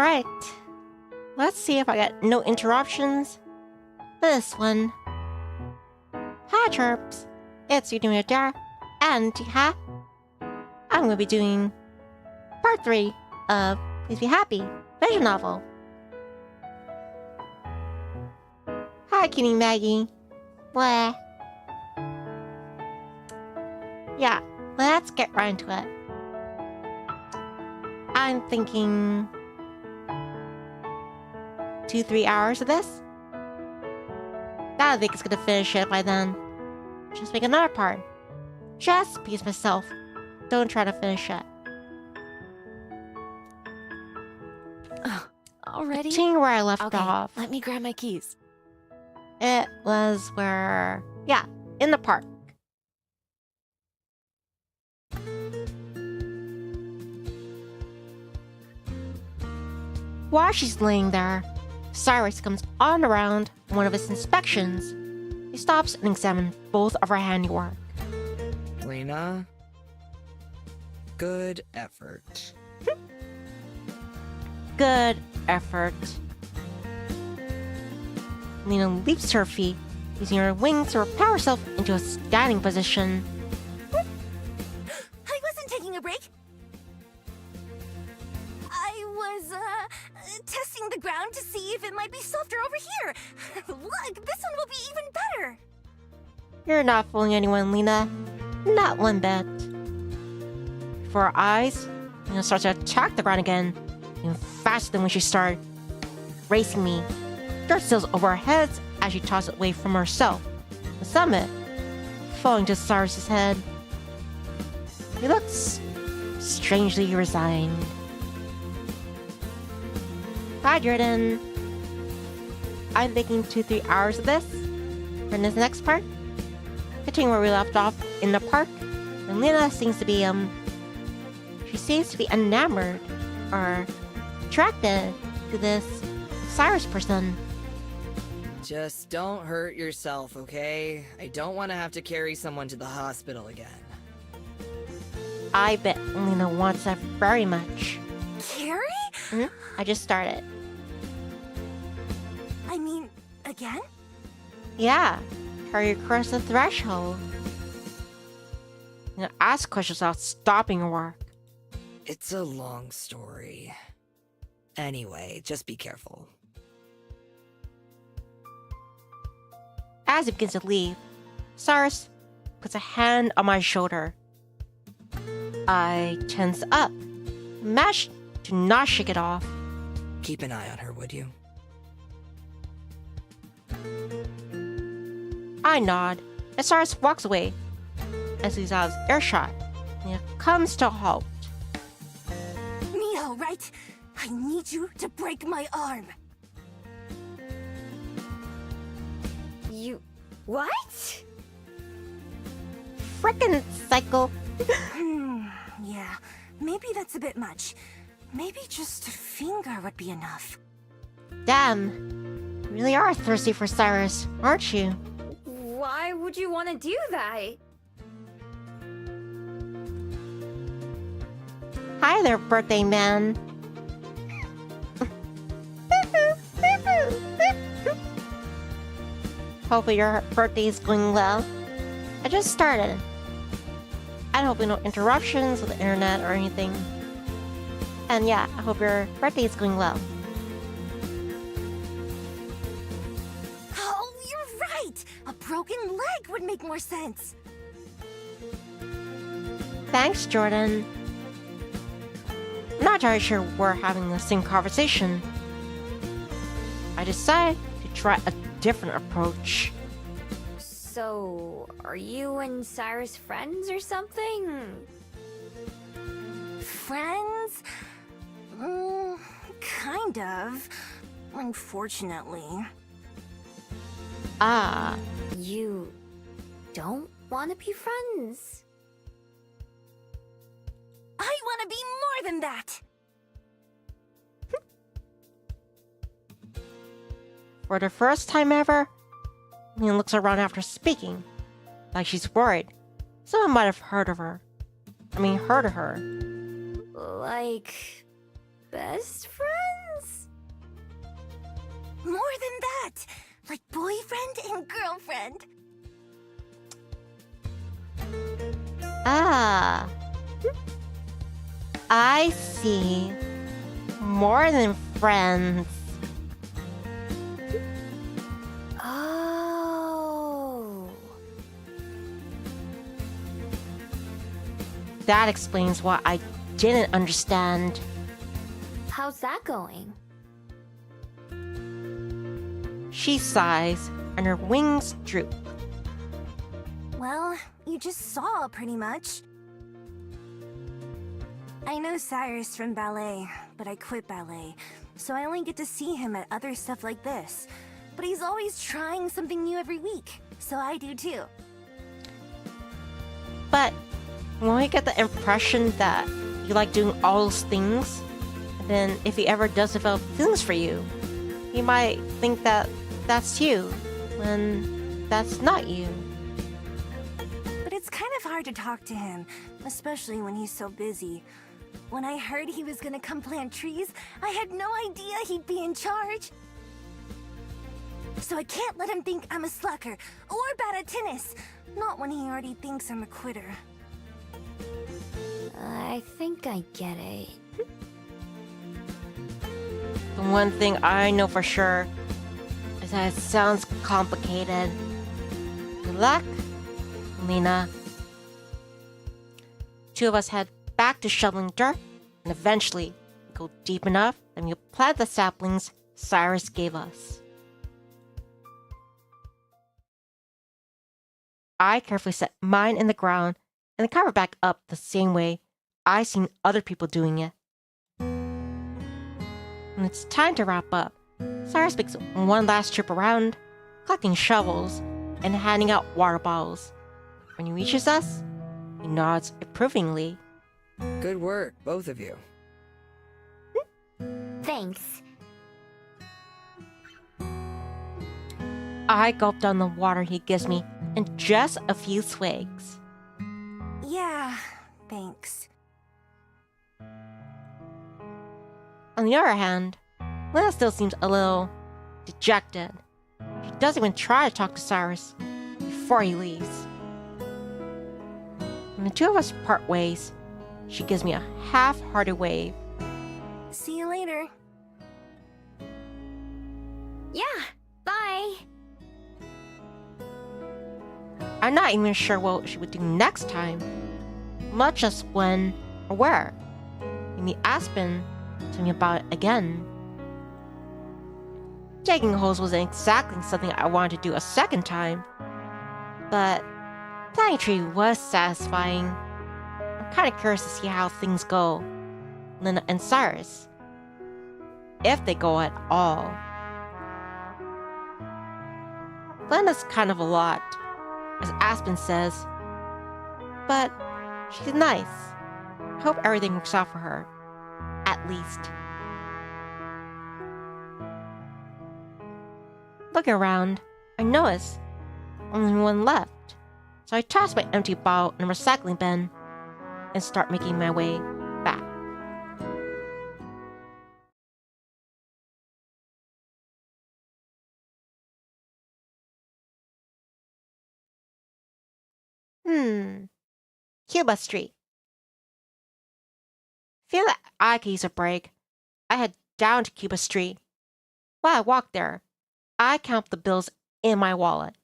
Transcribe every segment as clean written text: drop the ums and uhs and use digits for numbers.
Alright. Let's see if I get no interruptions. This one. Hi, Chirps. It's you doing Adair and T-Ha. I'm gonna be doing part 3 of Please Be Happy visual novel. Hi, Kitty Maggie. Blah. Yeah, let's get right into it. I'm thinking 2-3 hours of this. I think it's gonna finish it by then. Just make another part. Just please myself. Don't try to finish it. Already? Continuing where I left off. Let me grab my keys. It was where... yeah, in the park. While she's laying there, Cyrus comes on around one of his inspections. He stops and examines both of her handiwork. Lena, good effort. Good effort. Lena leaps to her feet, using her wings to propel herself into a standing position. I wasn't taking a break. I was, testing the ground to see if it might be softer over here. Look, this one will be even better. You're not fooling anyone, Lena. Not one bit. Before her eyes, Lena starts to attack the ground again, even faster than when she started. Racing me. Dirt seals over our heads as she tosses it away from herself. The summit, falling to Cyrus's head. He looks strangely resigned. Hi, Jordan. I'm thinking 2-3 hours of this. In this next part, continuing where we left off in the park, and Lena seems to be she seems to be enamored or attracted to this Cyrus person. Just don't hurt yourself, okay? I don't want to have to carry someone to the hospital again. I bet Lena wants that very much. Carrie? I just started. I mean, again? Yeah, hurry across the threshold. Ask questions without stopping your work. It's a long story. Anyway, just be careful. As he begins to leave, Cyrus puts a hand on my shoulder. I tense up, manage to not shake it off. Keep an eye on her, would you? I nod, and Cyrus walks away. As he's out of earshot, and it comes to a halt. Miho, right? I need you to break my arm. You... what? Frickin' psycho! Yeah, maybe that's a bit much. Maybe just a finger would be enough. Damn, you really are thirsty for Cyrus, aren't you? Why would you want to do that? Hi there, birthday man. Hopefully your birthday is going well. I just started. I hope no interruptions with the internet or anything. And yeah, I hope your birthday is going well. Oh, you're right! A broken leg would make more sense. Thanks, Jordan. I'm not entirely sure we're having the same conversation. I decided to try a different approach. So, are you and Cyrus friends or something? Friends? Kind of. Unfortunately. Ah, You don't want to be friends? I want to be more than that! for the first time ever, Lena looks around after speaking, like she's worried. Someone might have heard of her. Heard of her. Like... best friends? More than that! Like boyfriend and girlfriend. Ah. I see. More than friends. Oh. That explains why I didn't understand. How's that going? She sighs, and her wings droop. Well, you just saw pretty much. I know Cyrus from ballet, but I quit ballet, so I only get to see him at other stuff like this. But he's always trying something new every week, so I do too. But when we get the impression that you like doing all those things, then if he ever does develop feelings for you, he might think that that's you, when that's not you. But it's kind of hard to talk to him, especially when he's so busy. When I heard he was gonna come plant trees, I had no idea he'd be in charge. So I can't let him think I'm a slacker or bad at tennis. Not when he already thinks I'm a quitter. I think I get it. The one thing I know for sure is that it sounds complicated. Good luck, Lena. Two of us head back to shoveling dirt, and eventually go deep enough that we plant the saplings Cyrus gave us. I carefully set mine in the ground and then cover back up the same way I've seen other people doing it. When it's time to wrap up, Cyrus makes one last trip around, collecting shovels and handing out water bottles. When he reaches us, he nods approvingly. Good work, both of you. Thanks. I gulp down the water he gives me in just a few swigs. Yeah, thanks. On the other hand, Lena still seems a little dejected. She doesn't even try to talk to Cyrus before he leaves. When the two of us part ways, she gives me a half-hearted wave. See you later. Yeah, bye. I'm not even sure what she would do next time, much as when or where. Maybe Aspen told me about it again. Digging holes wasn't exactly something I wanted to do a second time, but planting a tree was satisfying. I'm kind of curious to see how things go, Lena and Cyrus, if they go at all. Lena's kind of a lot, as Aspen says, but she's nice. I hope everything works out for her, at least. Looking around, I notice only one left, so I toss my empty bottle in a recycling bin and start making my way back. Cuba Street. Feel that I could use a break. I head down to Cuba Street. While I walk there, I count the bills in my wallet.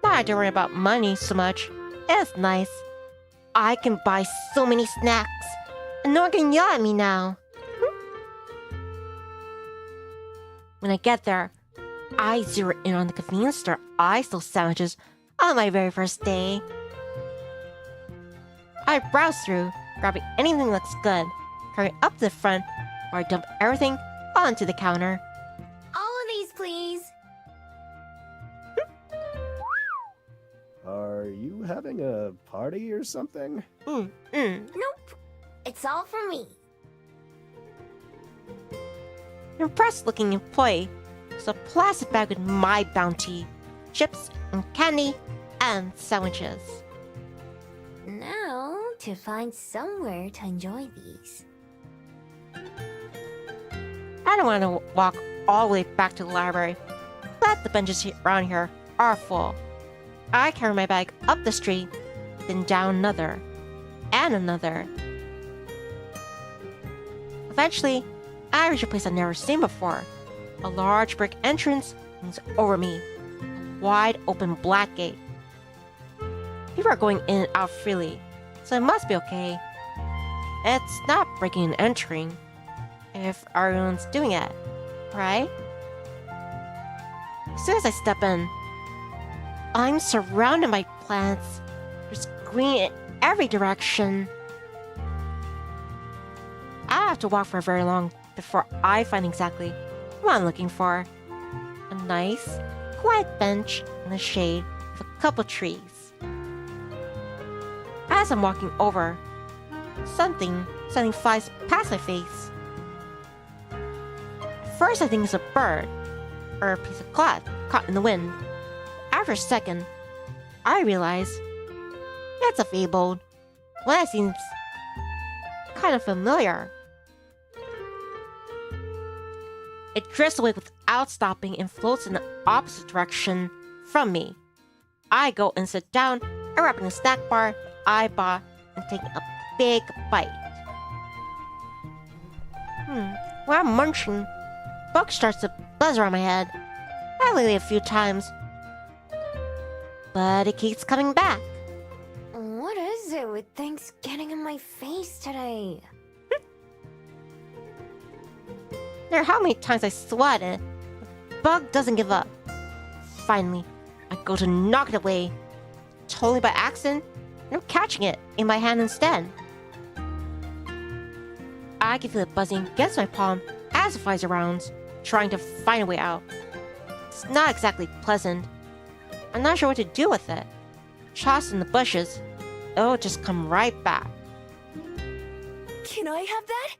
Now I don't worry about money so much. It's nice. I can buy so many snacks, and no one can yell at me now. When I get there, I zero in on the convenience store I sold sandwiches on my very first day. I browse through, grabbing anything that looks good, hurrying up to the front, where I dump everything onto the counter. All of these, please. Are you having a party or something? Nope. It's all for me. An impressed-looking employee was a plastic bag with my bounty, chips and candy, and sandwiches. Now, to find somewhere to enjoy these. I don't want to walk all the way back to the library, but the benches around here are full. I carry my bag up the street, then down another, and another. Eventually, I reach a place I've never seen before. A large brick entrance hangs over me. A wide open black gate. People are going in and out freely, so it must be okay. It's not breaking and entering if everyone's doing it, right? As soon as I step in, I'm surrounded by plants. There's green in every direction. I have to walk for very long before I find exactly what I'm looking for. A nice, quiet bench in the shade of a couple trees. As I'm walking over, something flies past my face. First I think it's a bird, or a piece of cloth caught in the wind. After a second, I realize it's a fabled. One that seems kind of familiar. It drifts away without stopping and floats in the opposite direction from me. I go and sit down, unwrapping a snack bar I bought and taking a big bite. While I'm munching, a bug starts to buzz around my head. I leave it a few times, but it keeps coming back. What is it with things getting in my face today? No matter how many times I swat it, the bug doesn't give up. Finally, I go to knock it away, totally by accident, and I'm catching it in my hand instead. I can feel it buzzing against my palm as it flies around, trying to find a way out. It's not exactly pleasant. I'm not sure what to do with it. Tossed in the bushes, it'll just come right back. Can I have that?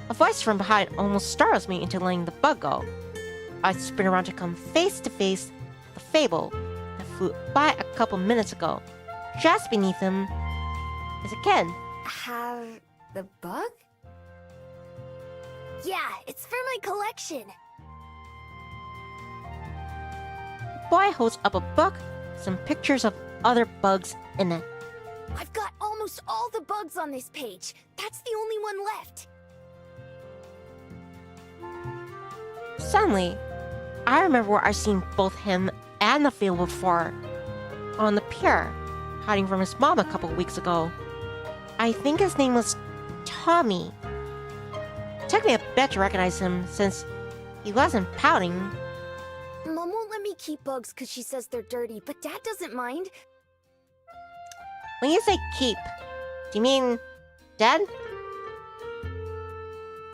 A voice from behind almost startles me into letting the bug go. I spin around to come face to face with the fable that flew by a couple minutes ago. Just beneath him is a kid. Have the bug? Yeah, it's for my collection. The boy holds up a book with some pictures of other bugs in it. I've got almost all the bugs on this page. That's the only one left. Suddenly, I remember where I've seen both him and the fable before. On the pier, hiding from his mom a couple weeks ago. I think his name was Tommy. It took me a bit to recognize him since he wasn't pouting. Mom won't let me keep bugs because she says they're dirty, but Dad doesn't mind. When you say keep, do you mean dead?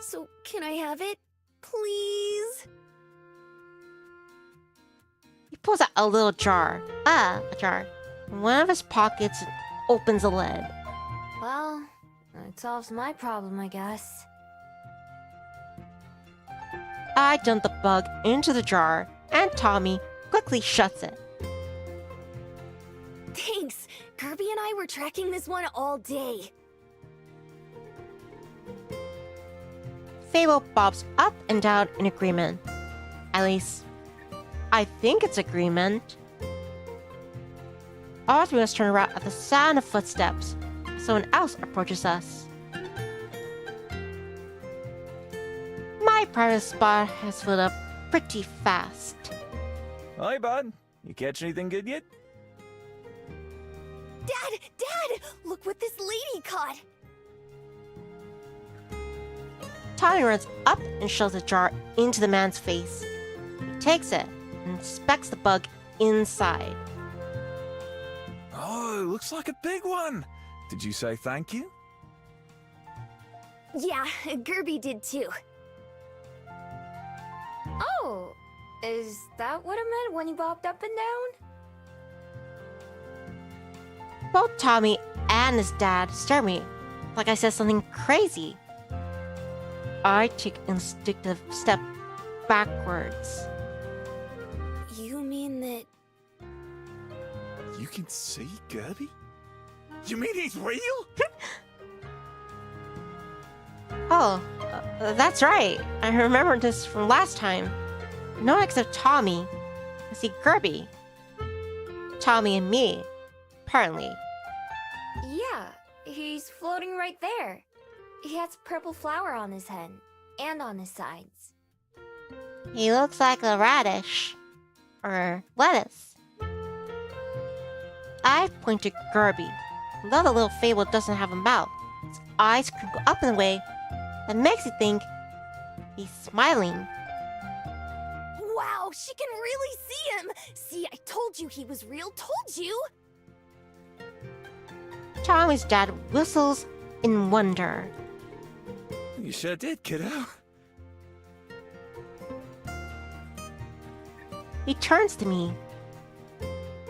So, can I have it? Please? He pulls out a little jar. A jar. In one of his pockets and opens the lid. Well, it solves my problem, I guess. I dump the bug into the jar, and Tommy quickly shuts it. Thanks. Kirby and I were tracking this one all day. Fable bobs up and down in agreement. At least, I think it's agreement. All three of us turn around at the sound of footsteps. Someone else approaches us. My private spot has filled up pretty fast. Hi, bud. You catch anything good yet? Dad! Look what this lady caught! Tommy runs up and shoves the jar into the man's face. He takes it and inspects the bug inside. Oh, looks like a big one. Did you say thank you? Yeah, Kirby did too. Oh, is that what it meant when you bobbed up and down? Both Tommy and his dad stare at me like I said something crazy. I take an instinctive step backwards. You mean that... You can see Gerby? You mean he's real? Oh, that's right. I remember this from last time. No one except Tommy. I see Kirby. Tommy and me, apparently. Yeah, he's floating right there. He has purple flower on his head and on his sides. He looks like a radish. Or lettuce. I point to Kirby. Though the little fable doesn't have a mouth, his eyes crinkle up in a way that makes you think he's smiling. Wow, she can really see him! See, I told you he was real, told you! Tommy's dad whistles in wonder. You sure did, kiddo. He turns to me.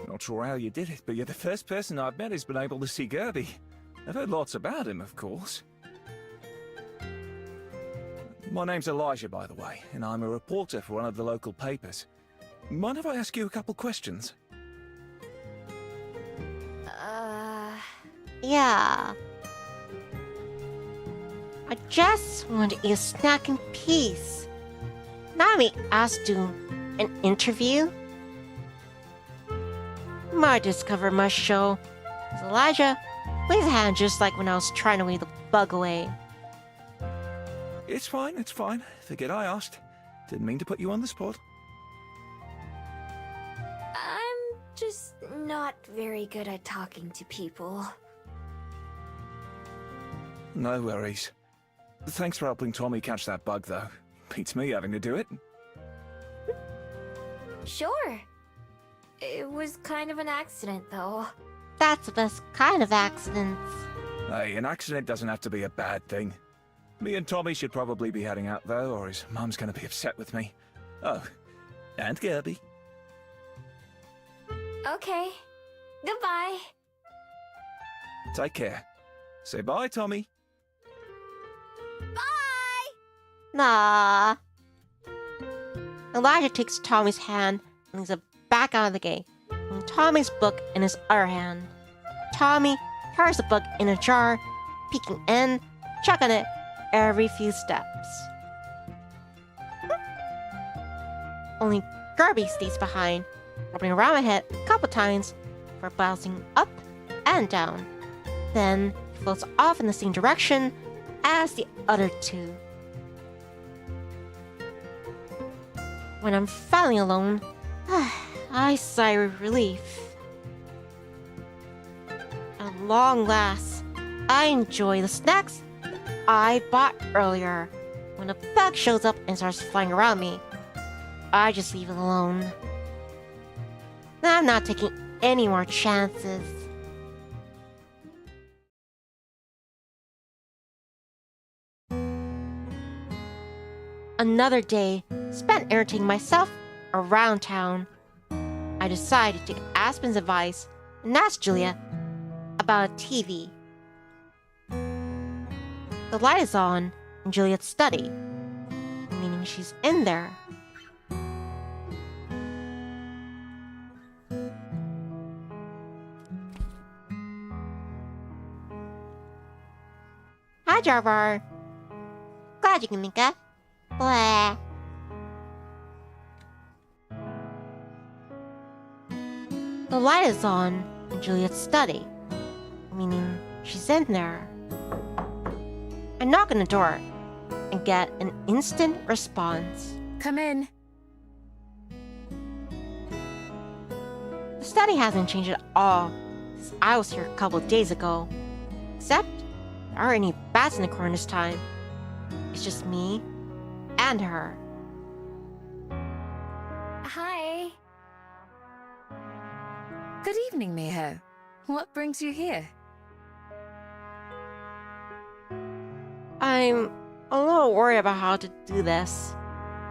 Not sure how you did it, but you're the first person I've met who's been able to see Gerby. I've heard lots about him, of course. My name's Elijah, by the way, and I'm a reporter for one of the local papers. Mind if I ask you a couple questions? Yeah. I just want to eat a snack in peace. Not me asked to an interview. My Discover must show. Elijah, please hand just like when I was trying to weed the bug away. It's fine, it's fine. Forget I asked. Didn't mean to put you on the spot. I'm just not very good at talking to people. No worries. Thanks for helping Tommy catch that bug, though. Beats me having to do it. Sure. It was kind of an accident, though. That's the best kind of accidents. Hey, an accident doesn't have to be a bad thing. Me and Tommy should probably be heading out, though, or his mum's gonna be upset with me. Oh, and Gerby. Okay. Goodbye. Take care. Say bye, Tommy. Nah. Elijah takes Tommy's hand and leads it back out of the gate, with Tommy's book in his other hand. Tommy carries the book in a jar, peeking in, checking it every few steps. Only Gerby stays behind, rubbing around my head a couple times for bouncing up and down. Then he floats off in the same direction as the other two. When I'm finally alone, I sigh with relief. At long last, I enjoy the snacks I bought earlier. When a bug shows up and starts flying around me, I just leave it alone. I'm not taking any more chances. Another day spent irritating myself around town. I decided to take Aspen's advice and ask Julia about a TV. The light is on in Juliet's study, meaning she's in there. Hi, Jarvar. Glad you can make it. Blah. The light is on in Juliet's study, meaning she's in there. I knock on the door and get an instant response. Come in. The study hasn't changed at all since I was here a couple of days ago. Except there aren't any bats in the corner this time. It's just me and her. Hi. Good evening, Miho. What brings you here? I'm a little worried about how to do this.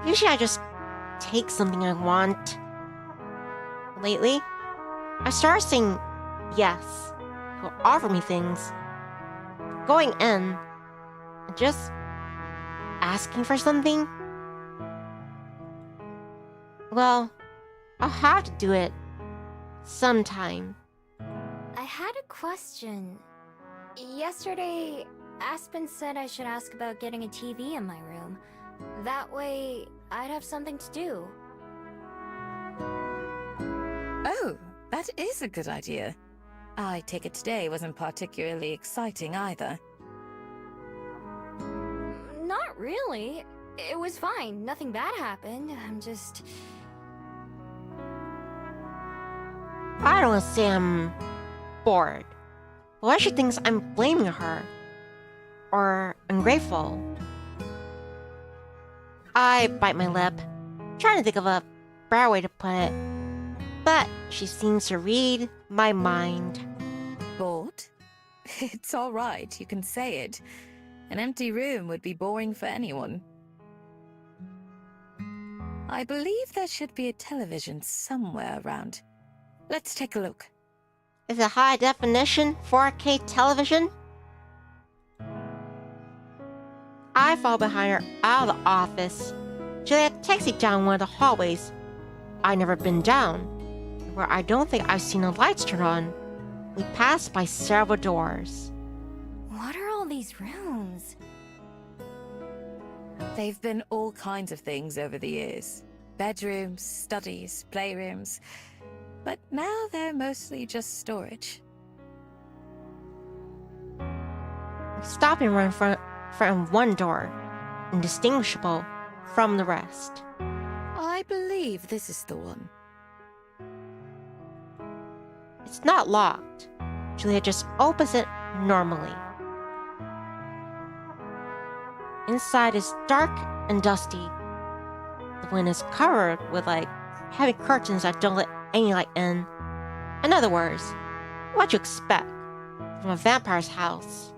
Usually I just take something I want. Lately, I started saying yes. He'll offer me things. Going in and just asking for something? Well, I'll have to do it sometime. I had a question. Yesterday, Aspen said I should ask about getting a TV in my room. That way, I'd have something to do. Oh, that is a good idea. I take it today wasn't particularly exciting either. Not really. It was fine. Nothing bad happened. I'm just... I don't want to say I'm bored. But what if she thinks I'm blaming her? Or ungrateful? I bite my lip, trying to think of a better way to put it. But she seems to read my mind. Bored? It's all right, you can say it. An empty room would be boring for anyone. I believe there should be a television somewhere around. Let's take a look. Is it high definition 4K television? I fall behind her out of the office. Juliet takes me down one of the hallways I've never been down, where I don't think I've seen the lights turn on. We pass by several doors. What are all these rooms? They've been all kinds of things over the years. Bedrooms, studies, playrooms. But now they're mostly just storage. We stop and run in front of one door, indistinguishable from the rest. I believe this is the one. It's not locked. Juliet just opens it normally. Inside is dark and dusty. The window is covered with heavy curtains that don't let any light in. In other words, what you expect from a vampire's house.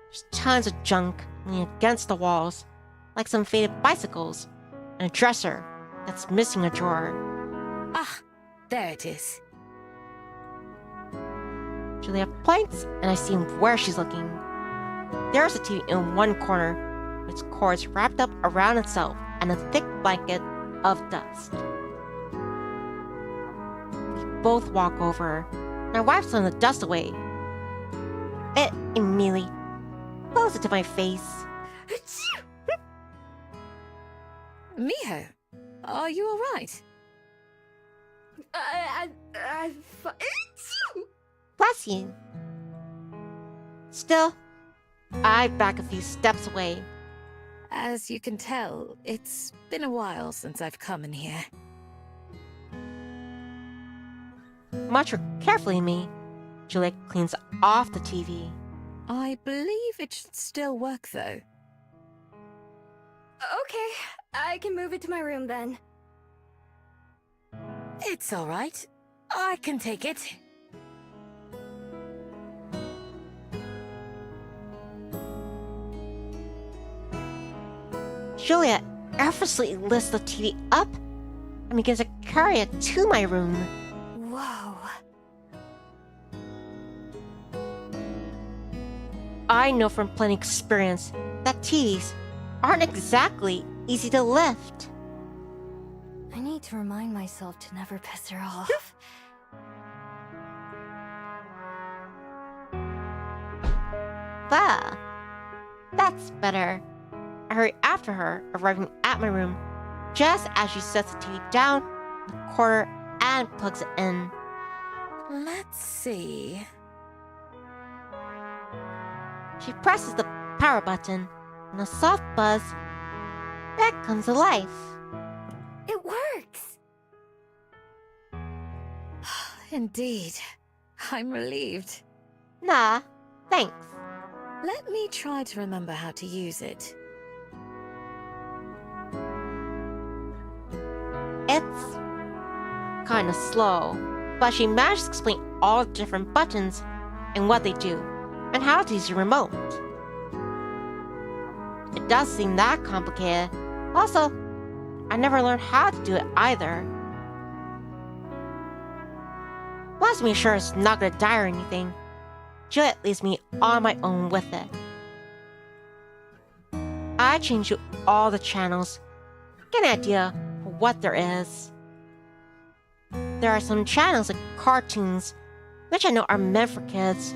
There's tons of junk leaning against the walls, like some faded bicycles, and a dresser that's missing a drawer. Ah, there it is. Juliet points, and I see where she's looking. There's a TV in one corner, with its cords wrapped up around itself and a thick blanket of dust. We both walk over, and I wipe some of the dust away. It immediately blows into my face. Miho, are you alright? Bless you. Still, I back a few steps away. As you can tell, it's been a while since I've come in here. Much more carefully than me, Juliet cleans off the TV. I believe it should still work, though. Okay, I can move it to my room then. It's alright. I can take it. Juliet effortlessly lifts the TV up and begins to carry it to my room. Whoa. I know from plenty experience that TVs aren't exactly easy to lift. I need to remind myself to never piss her off. That's better. I hurry after her, arriving at my room just as she sets the TV down in the corner and plugs it in. Let's see. She presses the power button, and a soft buzz that comes to life. It works! Indeed. I'm relieved. Nah, thanks. Let me try to remember how to use it. It's kinda slow, but she managed to explain all the different buttons and what they do, and how to use the remote. It does seem that complicated. Also, I never learned how to do it either. Once me sure it's not gonna die or anything, Juliet leaves me on my own with it. I change to all the channels, get an idea of what there is. There are some channels like cartoons, which I know are meant for kids,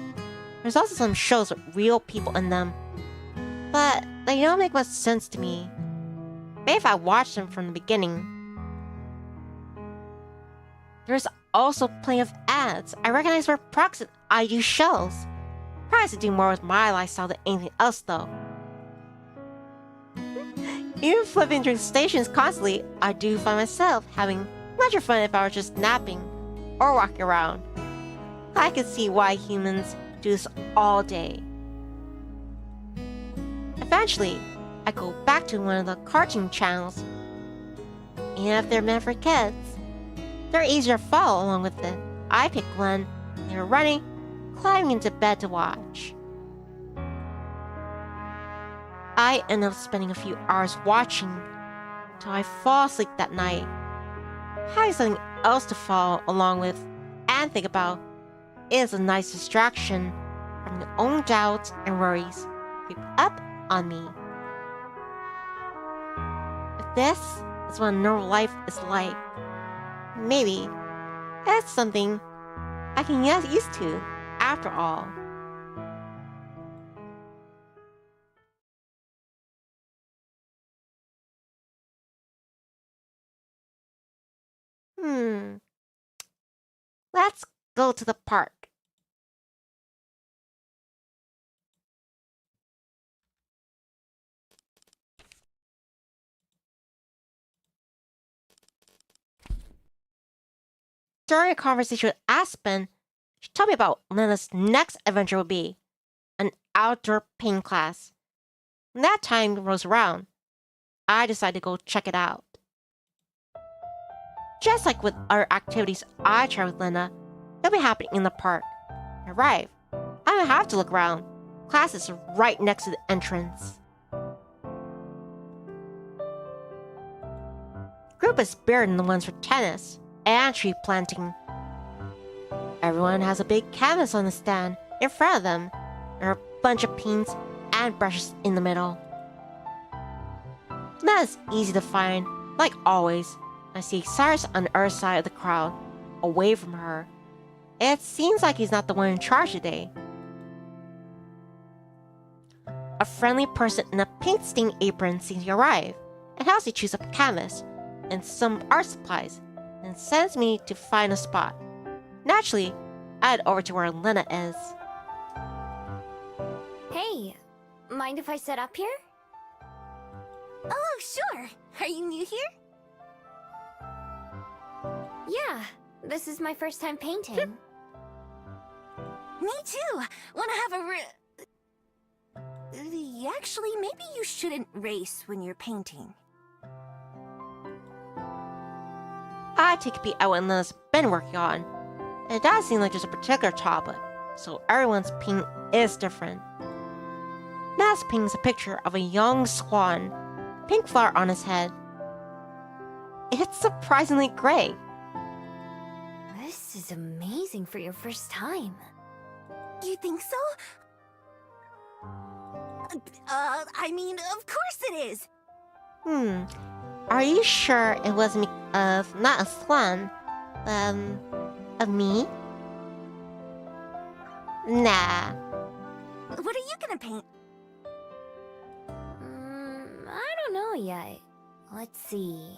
There's also some shows with real people in them, but they don't make much sense to me. Maybe if I watched them from the beginning. There's also plenty of ads I recognize were products that I do shows. Probably has to do more with my lifestyle than anything else though. Even flipping through stations constantly, I do find myself having much more fun if I was just napping or walking around. I can see why humans do this all day. Eventually, I go back to one of the cartoon channels. And if they're meant for kids, they're easier to follow along with it. I pick one, and they're running, climbing into bed to watch. I end up spending a few hours watching until I fall asleep that night. Having something else to follow along with and think about is a nice distraction from your own doubts and worries creep up on me. If this is what normal life is like, maybe it's something I can get used to after all. Let's go to the park. During a conversation with Aspen, she told me about Lena's next adventure would be an outdoor painting class. When that time rolls around, I decided to go check it out. Just like with other activities I try with Lena, they'll be happening in the park. When I arrive, I don't have to look around. Class is right next to the entrance. Group is bigger than the ones for tennis and tree planting. Everyone has a big canvas on the stand in front of them. There are a bunch of paints and brushes in the middle. That is easy to find, like always. I see Cyrus on the other side of the crowd, away from her. It seems like he's not the one in charge today. A friendly person in a paint-stained apron sees me arrive and helps me choose a canvas and some art supplies and sends me to find a spot. Naturally, I head over to where Lena is. Hey, mind if I set up here? Oh, sure. Are you new here? Yeah, this is my first time painting. Me too. Wanna have a Actually, maybe you shouldn't race when you're painting. I take a peek at what Lena's been working on. It does seem like there's a particular topic, so everyone's paint is different. Lena's painting is a picture of a young swan, pink flower on his head. It's surprisingly great. This is amazing for your first time. You think so? I mean, of course it is. Are you sure it wasn't of not a swan, of me? Nah. What are you gonna paint? I don't know yet. Let's see.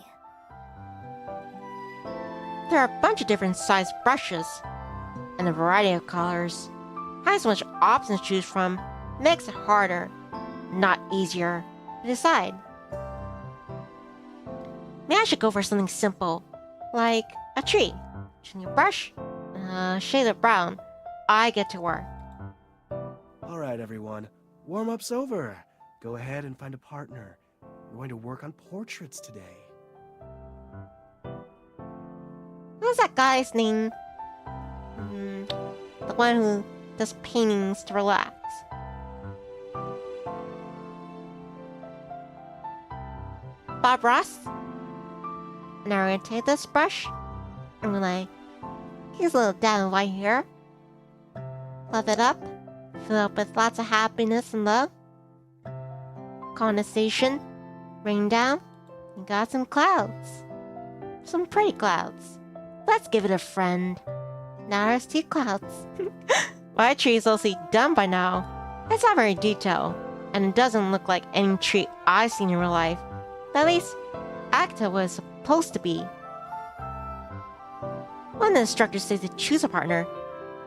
There are a bunch of different sized brushes, and a variety of colors. Having so much options to choose from makes it harder, not easier, to decide. Maybe I should go for something simple, like a tree. Choosing a brush, shade of brown. I get to work. All right, everyone. Warm-up's over. Go ahead and find a partner. We're going to work on portraits today. What's that guy's name? The one who does paintings to relax. Bob Ross? Now we're gonna take this brush and we're like, here's a little down right here. Fluff it up. Fill it up with lots of happiness and love. Condensation. Rain down. You got some clouds. Some pretty clouds. Let's give it a friend. Now there's 2 clouds. My tree is mostly done by now. It's not very detailed, and it doesn't look like any tree I've seen in real life. But at least, Acta was supposed to be. When the instructor says to choose a partner,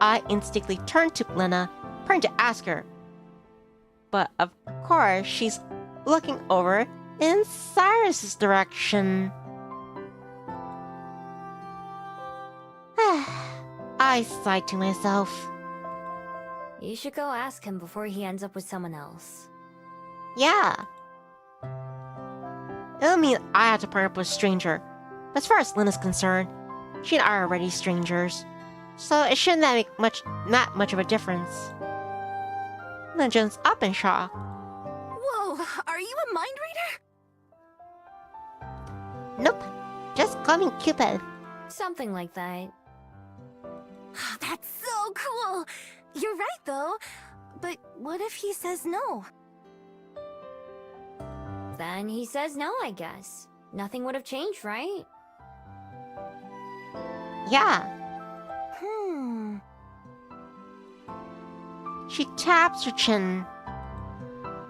I instinctively turn to Lena, trying to ask her. But of course, she's looking over in Cyrus's direction. I sighed to myself. You should go ask him before he ends up with someone else. Yeah. It'll mean I have to partner up with a stranger. But as far as Lena's concerned, she and I are already strangers. So it shouldn't make not much of a difference. Lena jumps up in shock. Whoa, are you a mind reader? Nope. Just call me Cupid. Something like that. That's so cool! You're right, though. But what if he says no? Then he says no, I guess. Nothing would have changed, right? Yeah. She taps her chin.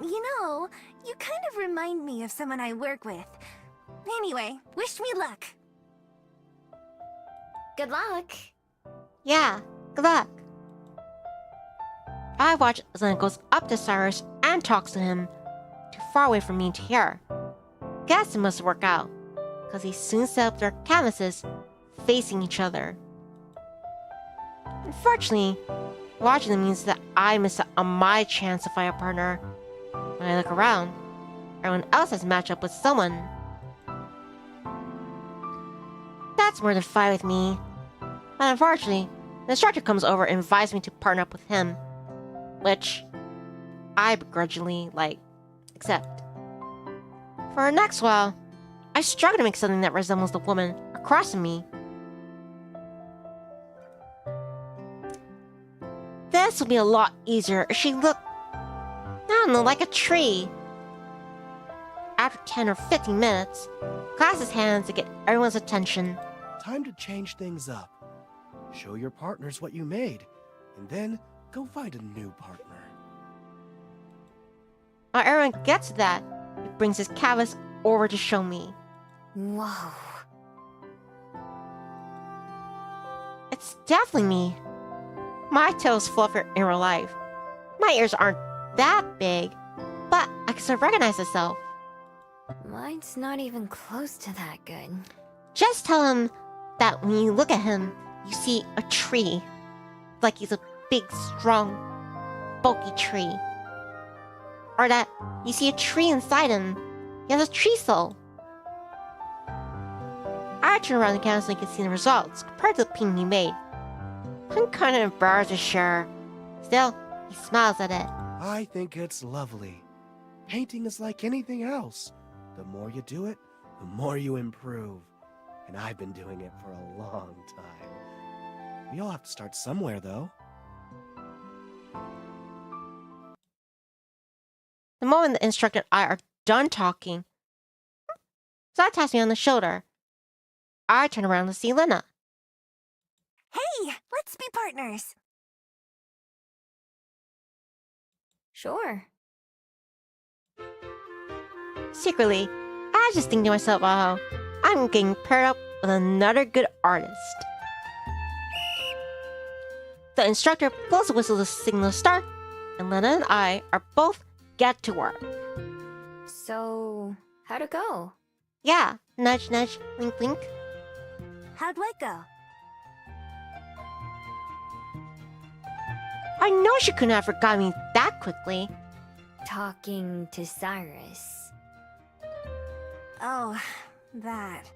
You know, you kind of remind me of someone I work with. Anyway, wish me luck. Good luck. Yeah, good luck. I watch as Lena goes up to Cyrus and talks to him, too far away from me to hear. Guess it must work out, because he soon set up their canvases, facing each other. Unfortunately, watching them means that I miss out on my chance to find a partner. When I look around, everyone else has matched up with someone. That's more than fine with me. But unfortunately, the instructor comes over and invites me to partner up with him. Which I begrudgingly, accept. For the next while, I struggle to make something that resembles the woman across from me. This would be a lot easier if she looked, I don't know, like a tree. After 10 or 15 minutes, classes hands to get everyone's attention. Time to change things up. Show your partners what you made, and then go find a new partner. While everyone gets to that, he brings his canvas over to show me. Whoa. It's definitely me. My tail's fluffier in real life. My ears aren't that big, but I can still recognize myself. Mine's not even close to that good. Just tell him that when you look at him, you see a tree. Like he's a big, strong, bulky tree. Or that you see a tree inside him. He has a tree soul. I turn around the canvas so you can see the results compared to the painting he made. I'm kind of embarrassed to share. Still, he smiles at it. I think it's lovely. Painting is like anything else. The more you do it, the more you improve. And I've been doing it for a long time. We all have to start somewhere, though. The moment the instructor and I are done talking, Zod taps me on the shoulder. I turn around to see Lena. Hey, let's be partners. Sure. Secretly, I just think to myself, oh, I'm getting paired up with another good artist. The instructor blows the whistle to signal the start, and Lena and I are both get to work. So, how'd it go? Yeah, nudge, nudge, wink, wink. How'd what go? I know she couldn't have forgotten me that quickly. Talking to Cyrus. Oh, that.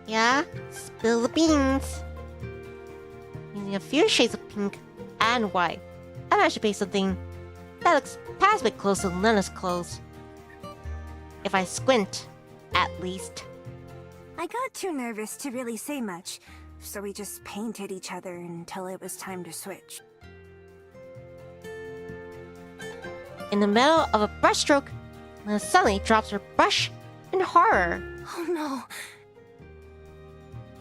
Yeah, spill the beans. Using a few shades of pink and white, I managed to paint something that looks past a bit close to Lena's clothes. If I squint, at least. I got too nervous to really say much, so we just painted each other until it was time to switch. In the middle of a brushstroke, Lena suddenly drops her brush in horror. Oh no.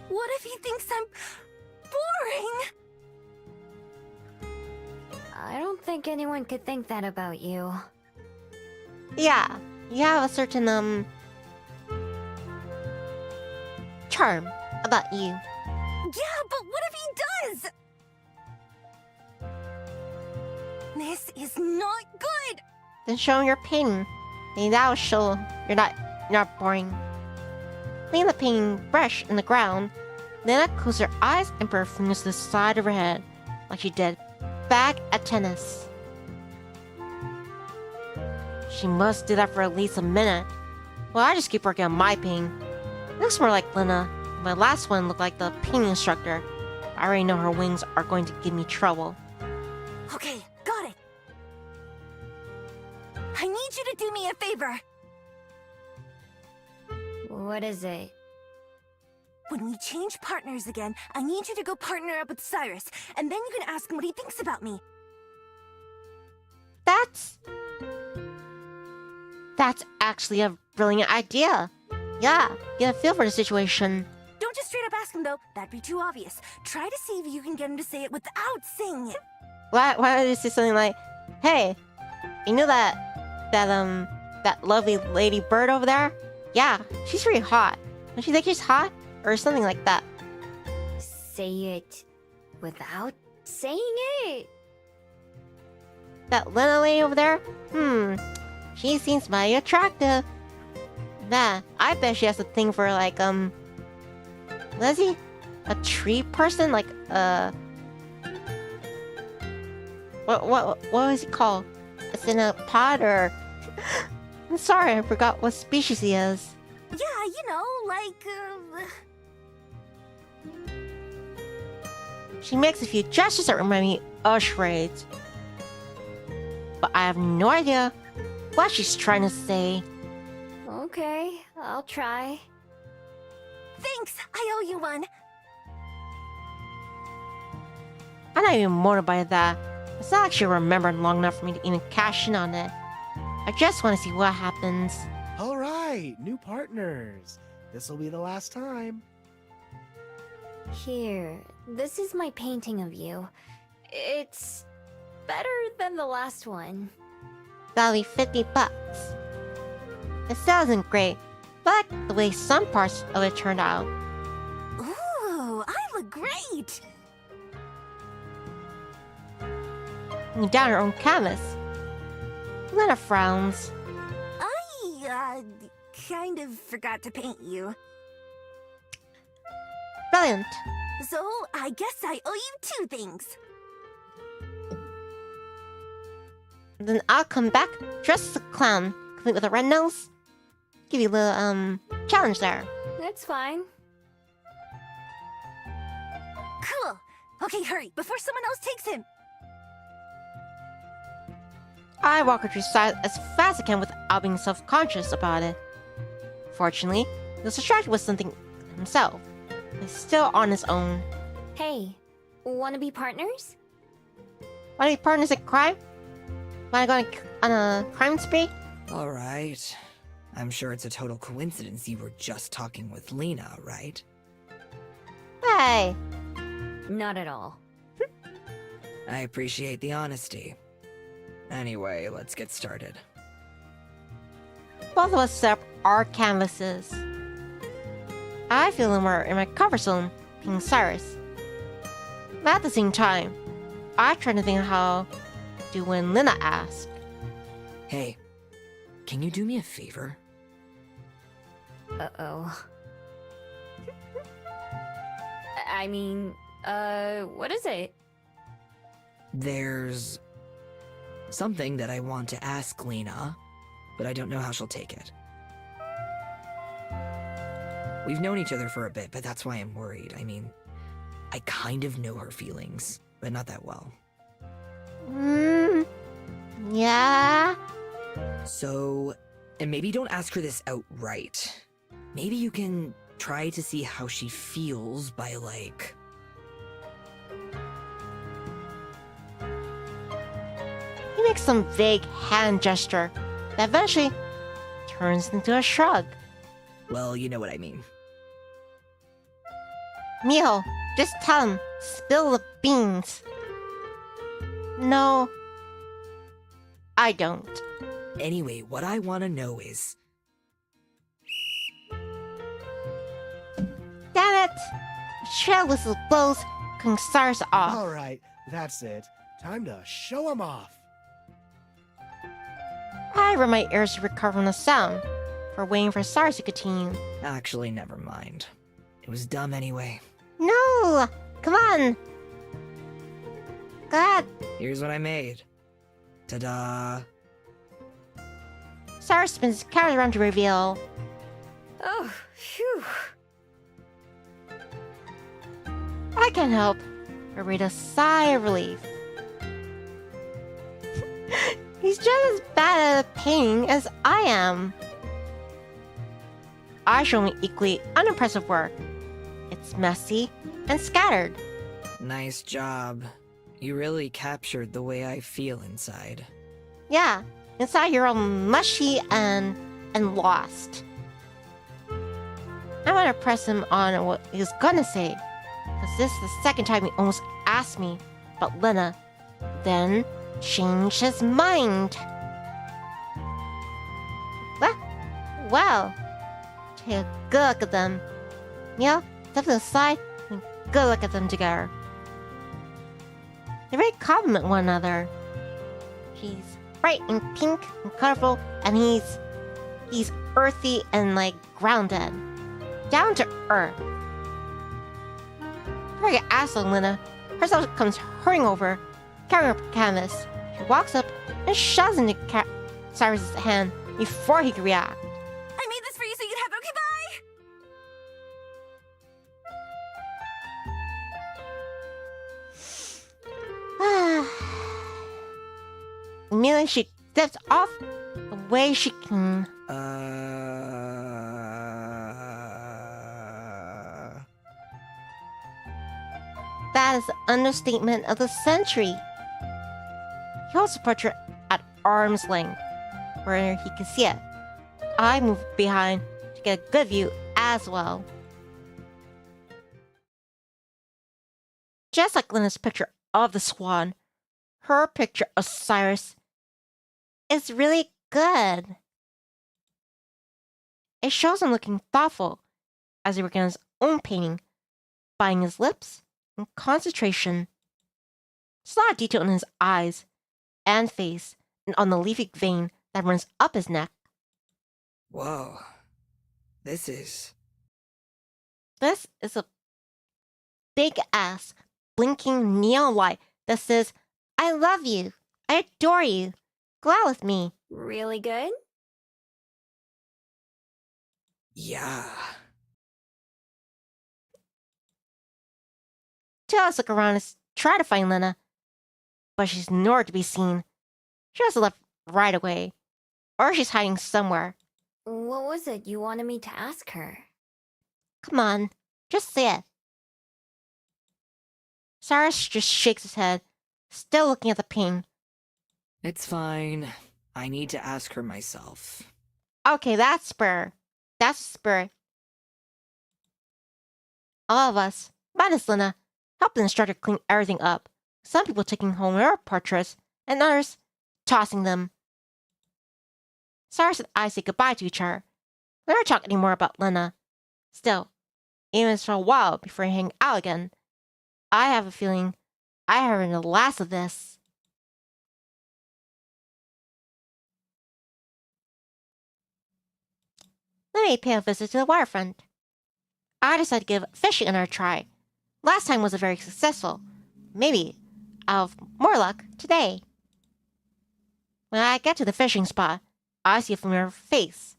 What if he thinks I'm boring? I don't think anyone could think that about you. Yeah, you have a certain, charm about you. Yeah, but what if he does? This is not good! Then show him your painting. Maybe that'll show you're not boring. Lean the painting brush in the ground. Lena closed her eyes and put her fingers to the side of her head, like she did back at tennis. She must do that for at least a minute. Well, I just keep working on my painting. It looks more like Lena. My last one looked like the painting instructor. I already know her wings are going to give me trouble. Okay, got it. I need you to do me a favor. What is it? When we change partners again, I need you to go partner up with Cyrus, and then you can ask him what he thinks about me. That's actually a brilliant idea. Yeah, get a feel for the situation. Don't just straight up ask him, though. That'd be too obvious. Try to see if you can get him to say it without saying it. Why don't you say something like, "Hey, you know that lovely lady bird over there? Yeah, she's pretty hot. Don't you think she's hot?" Or something like that. Say it without saying it. That Lena lady over there? She seems mighty attractive. Nah, I bet she has a thing for like, Leslie? A tree person? Like, what was he called? A cinepod or... I'm sorry, I forgot what species he is. Yeah, you know, like, She makes a few gestures that remind me of charades. But I have no idea what she's trying to say. Okay, I'll try. Thanks, I owe you one. I'm not even motivated by that. It's not actually remembered long enough for me to even cash in on it. I just want to see what happens. All right, new partners. This will be the last time. Here, this is my painting of you. It's better than the last one. That'll be $50. It still isn't great, but the way some parts of it turned out. Ooh, I look great. You down her own canvas. Lena frowns. I, kind of forgot to paint you. Brilliant. So, I guess I owe you two things. Then I'll come back dressed as a clown, complete with a red nose. Give you a little, challenge there. That's fine. Cool. Okay, hurry, before someone else takes him. I walk her to the side as fast as I can without being self-conscious about it. Fortunately, he was distracted with something himself. He's still on his own. Hey, wanna be partners? Want to be partners in crime? Want to go on a crime spree? Alright. I'm sure it's a total coincidence you were just talking with Lena, right? Hey! Not at all. I appreciate the honesty. Anyway, let's get started. Both of us set up our canvases. I feel more in my comfort zone being Cyrus. But at the same time, I try to think of how to do when Lena asks. Hey, can you do me a favor? Uh-oh. I mean, what is it? There's something that I want to ask Lena, but I don't know how she'll take it. We've known each other for a bit, but that's why I'm worried. I mean, I kind of know her feelings, but not that well. Yeah? So, and maybe don't ask her this outright. Maybe you can try to see how she feels by, like... He makes some vague hand gesture that eventually turns into a shrug. Well, you know what I mean. Miho, just tell him, spill the beans. No, I don't. Anyway, what I want to know is... Damn it! Shell whistle blows, King Cyrus off. All right, that's it. Time to show 'em off. I rub my ears to recover from the sound, for waiting for Cyrus to continue. Actually, never mind. It was dumb anyway. No! Come on! God! Here's what I made. Ta-da! Cyrus spins his camera around to reveal. Oh, phew. I can't help but breathe a sigh of relief. He's just as bad at painting as I am. I show me equally unimpressive work. It's messy and scattered. Nice job. You really captured the way I feel inside. Yeah, inside you're all mushy and lost. I want to press him on what he's gonna say, because this is the second time he almost asked me about Lena, then changed his mind. Well, take a good look at them. Yeah, step to the side and good look at them together. They really complement one another. She's bright and pink and colorful, and he's earthy and like grounded, down to earth. Before I get asked on Lena, herself comes hurrying over, carrying up a canvas. She walks up and shoves into Cyrus's hand before he can react. I made this for you so you'd have it. Okay, bye! Immediately she steps off the way she can. That is the understatement of the century. He holds the portrait at arm's length, where he can see it. I move behind to get a good view as well. Just like Lena's picture of the swan, her picture of Cyrus is really good. It shows him looking thoughtful as he works on his own painting, biting his lips in concentration. There's a lot of detail in his eyes and face and on the leafy vein that runs up his neck. Whoa. This is a big ass blinking neon light that says, I love you. I adore you. Go out with me. Really good? Yeah. Two of us look around and try to find Lena, but she's nowhere to be seen. She must have left right away, or she's hiding somewhere. What was it you wanted me to ask her? Come on, just say it. Cyrus just shakes his head, still looking at the painting. It's fine. I need to ask her myself. Okay, that's spur. That's the spirit. All of us, minus Lena, help the instructor clean everything up. Some people taking home their portraits, and others tossing them. Cyrus and I say goodbye to each other. We never talk anymore about Lena. Still, even if it's for a while before we hang out again, I have a feeling I heard the last of this. Let me pay a visit to the waterfront. I decided to give fishing another try. Last time wasn't very successful. Maybe I'll have more luck today. When I get to the fishing spot, I see a familiar face.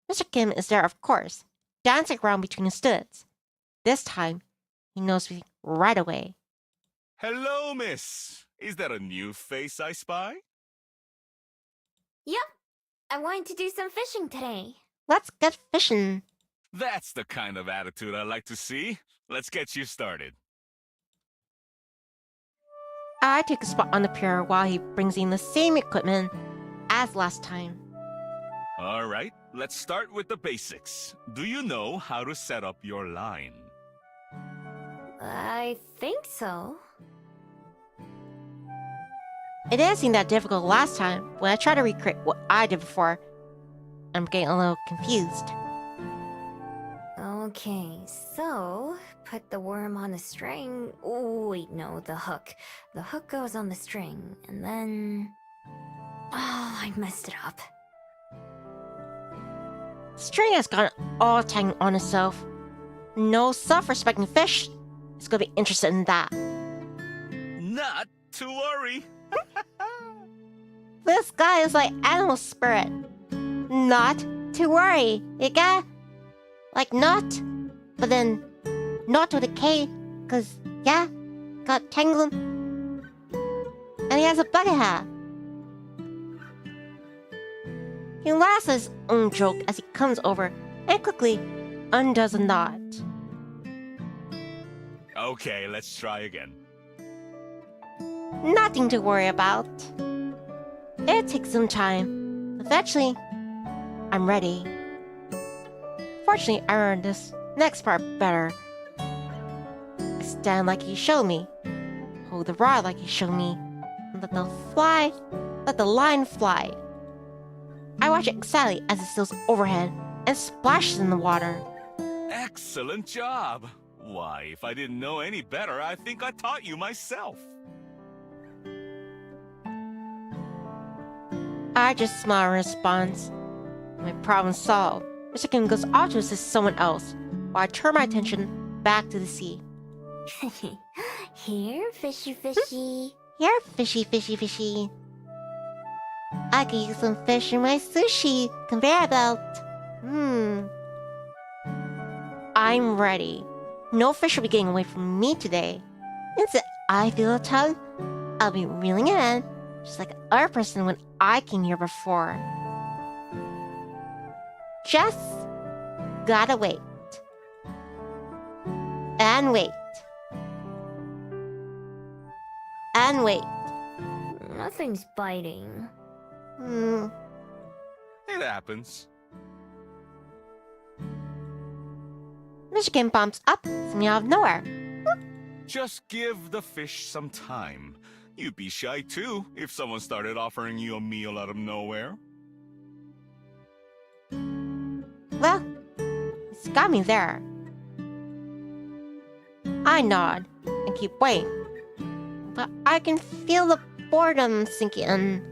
Mr. Kim is there, of course, dancing around between the students. This time, he knows me right away. Hello, miss. Is that a new face I spy? Yep. I wanted to do some fishing today. Let's get fishing. That's the kind of attitude I like to see. Let's get you started. I take a spot on the pier while he brings in the same equipment as last time. All right, let's start with the basics. Do you know how to set up your line? I think so. It didn't seem that difficult last time when I tried to recreate what I did before. I'm getting a little confused. Okay, so put the worm on a string. Oh, wait, no, the hook. The hook goes on the string, and then. Oh, I messed it up. String has gotten all tangled on itself. No self-respecting fish is gonna be interested in that. Not to worry. This guy is like animal spirit. Not to worry, you get? Like not, but then not with a K, cause yeah, got tangled. And he has a bucket hat. He laughs at his own joke as he comes over and quickly undoes a knot. Okay, let's try again. Nothing to worry about. It takes some time. Eventually, I'm ready. Fortunately, I learned this next part better. I stand like he showed me. Hold the rod like he showed me. And let the line fly. I watch it excitedly as it sails overhead and splashes in the water. Excellent job. Why, if I didn't know any better, I think I taught you myself. I just smile in response. My problem solved. Mr. Kim goes off to assist someone else, while I turn my attention back to the sea. Here, fishy fishy. Here, fishy, fishy, fishy. I can use some fish in my sushi conveyor belt. I'm ready. No fish will be getting away from me today. Since I feel a tug, I'll be reeling it in, just like other person when I came here before. Just gotta wait. And wait. And wait. Nothing's biting. It happens. Mr. Kim bumps up from out of nowhere. Just give the fish some time. You'd be shy too if someone started offering you a meal out of nowhere. Well, it's got me there. I nod and keep waiting, but I can feel the boredom sinking in.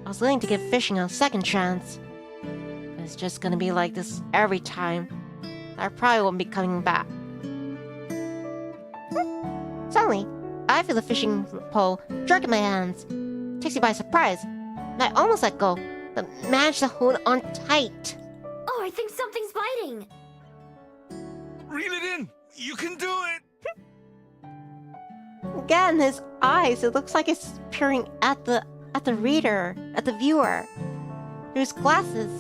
I was willing to give fishing a second chance, but it's just gonna be like this every time. I probably won't be coming back. Suddenly, I feel the fishing pole jerk in my hands. It takes me by surprise, and I almost let go, but managed to hold on tight. Oh, I think something's biting. Reel it in! You can do it! Again, his eyes, it looks like it's peering at the reader, at the viewer. Through his glasses.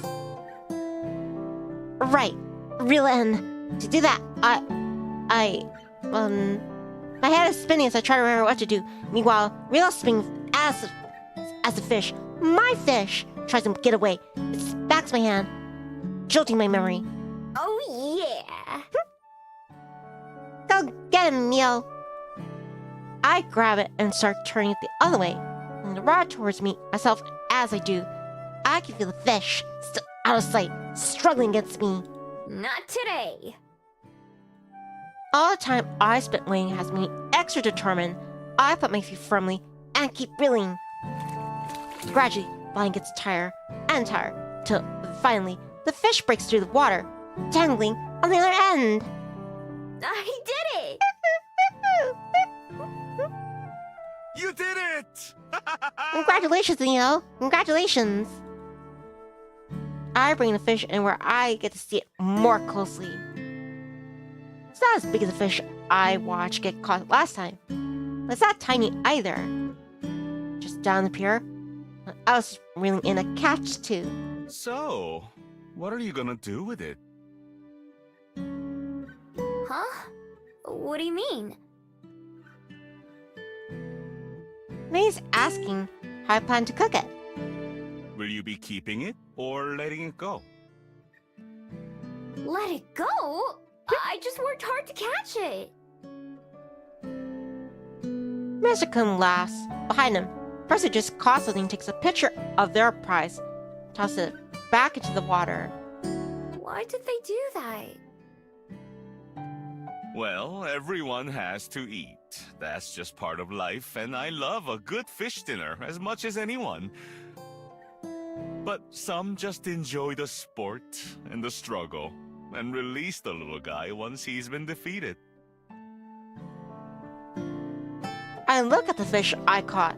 Right, reel in. To do that, my head is spinning as I try to remember what to do. Meanwhile, reel is spinning as the fish, my fish, tries to get away. It smacks my hand, jolting my memory. Oh, yeah. Go get him, Meal. I grab it and start turning it the other way, and the rod towards me myself as I do. I can feel the fish, still out of sight, struggling against me. Not today. All the time I spent waiting has made me extra determined. I put my feet firmly and keep reeling. Gradually, the line gets tighter and tighter, till finally the fish breaks through the water, dangling on the other end. I did it! You did it! Congratulations, Neo! Congratulations! I bring the fish in where I get to see it more closely. It's not as big as the fish I watched get caught last time, but it's not tiny either. Just down the pier, I was reeling in a catch too. So, what are you gonna do with it? Huh? What do you mean? May's asking how I plan to cook it. Will you be keeping it or letting it go? Let it go? I just worked hard to catch it. Mr. Kun laughs behind him, First, it just constantly takes a picture of their prize, tosses it back into the water. Why did they do that? Well, everyone has to eat. That's just part of life, and I love a good fish dinner as much as anyone. But some just enjoy the sport and the struggle, and release the little guy once he's been defeated. I look at the fish I caught.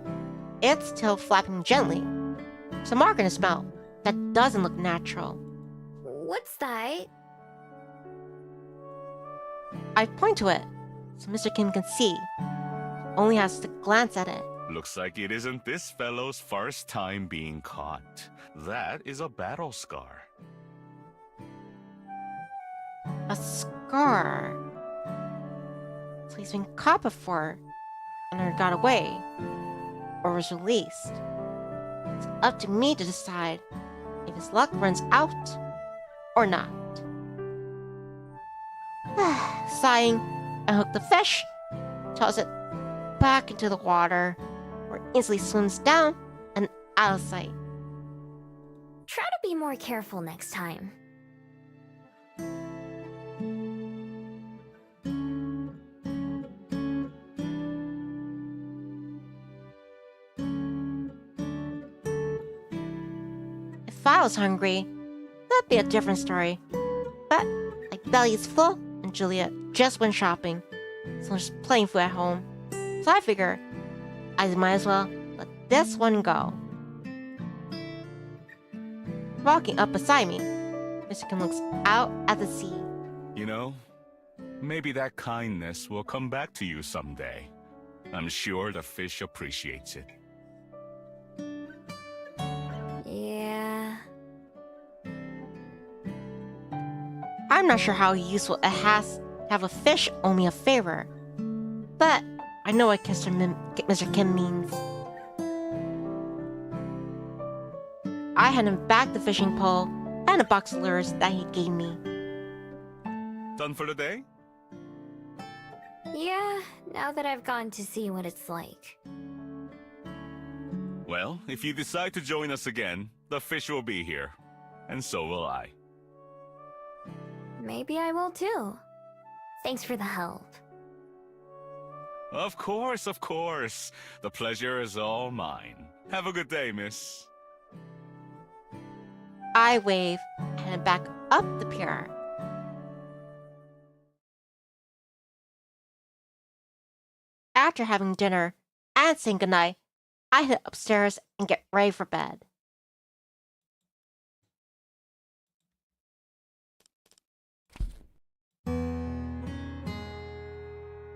It's still flapping gently. There's a mark in its mouth that doesn't look natural. What's that? I point to it so Mr. Kim can see. Only has to glance at it. Looks like it isn't this fellow's first time being caught. That is a battle scar. A scar. So he's been caught before and either got away or was released. It's up to me to decide if his luck runs out or not. Sighing, I hook the fish, toss it back into the water, where it instantly swims down and out of sight. Try to be more careful next time. If I was hungry, that'd be a different story. But my belly is full, and Juliet just went shopping, so there's plenty of food at home. So I figure I might as well let this one go. Walking up beside me, Mr. Kim looks out at the sea. You know, maybe that kindness will come back to you someday. I'm sure the fish appreciates it. Yeah. I'm not sure how useful it has to have a fish owe me a favor, but I know what Mr. Kim means. I hand him back the fishing pole and a box of lures that he gave me. Done for the day? Yeah, now that I've gone to see what it's like. Well, if you decide to join us again, the fish will be here. And so will I. Maybe I will too. Thanks for the help. Of course, of course. The pleasure is all mine. Have a good day, miss. I wave and head back up the pier. After having dinner and saying goodnight, I head upstairs and get ready for bed.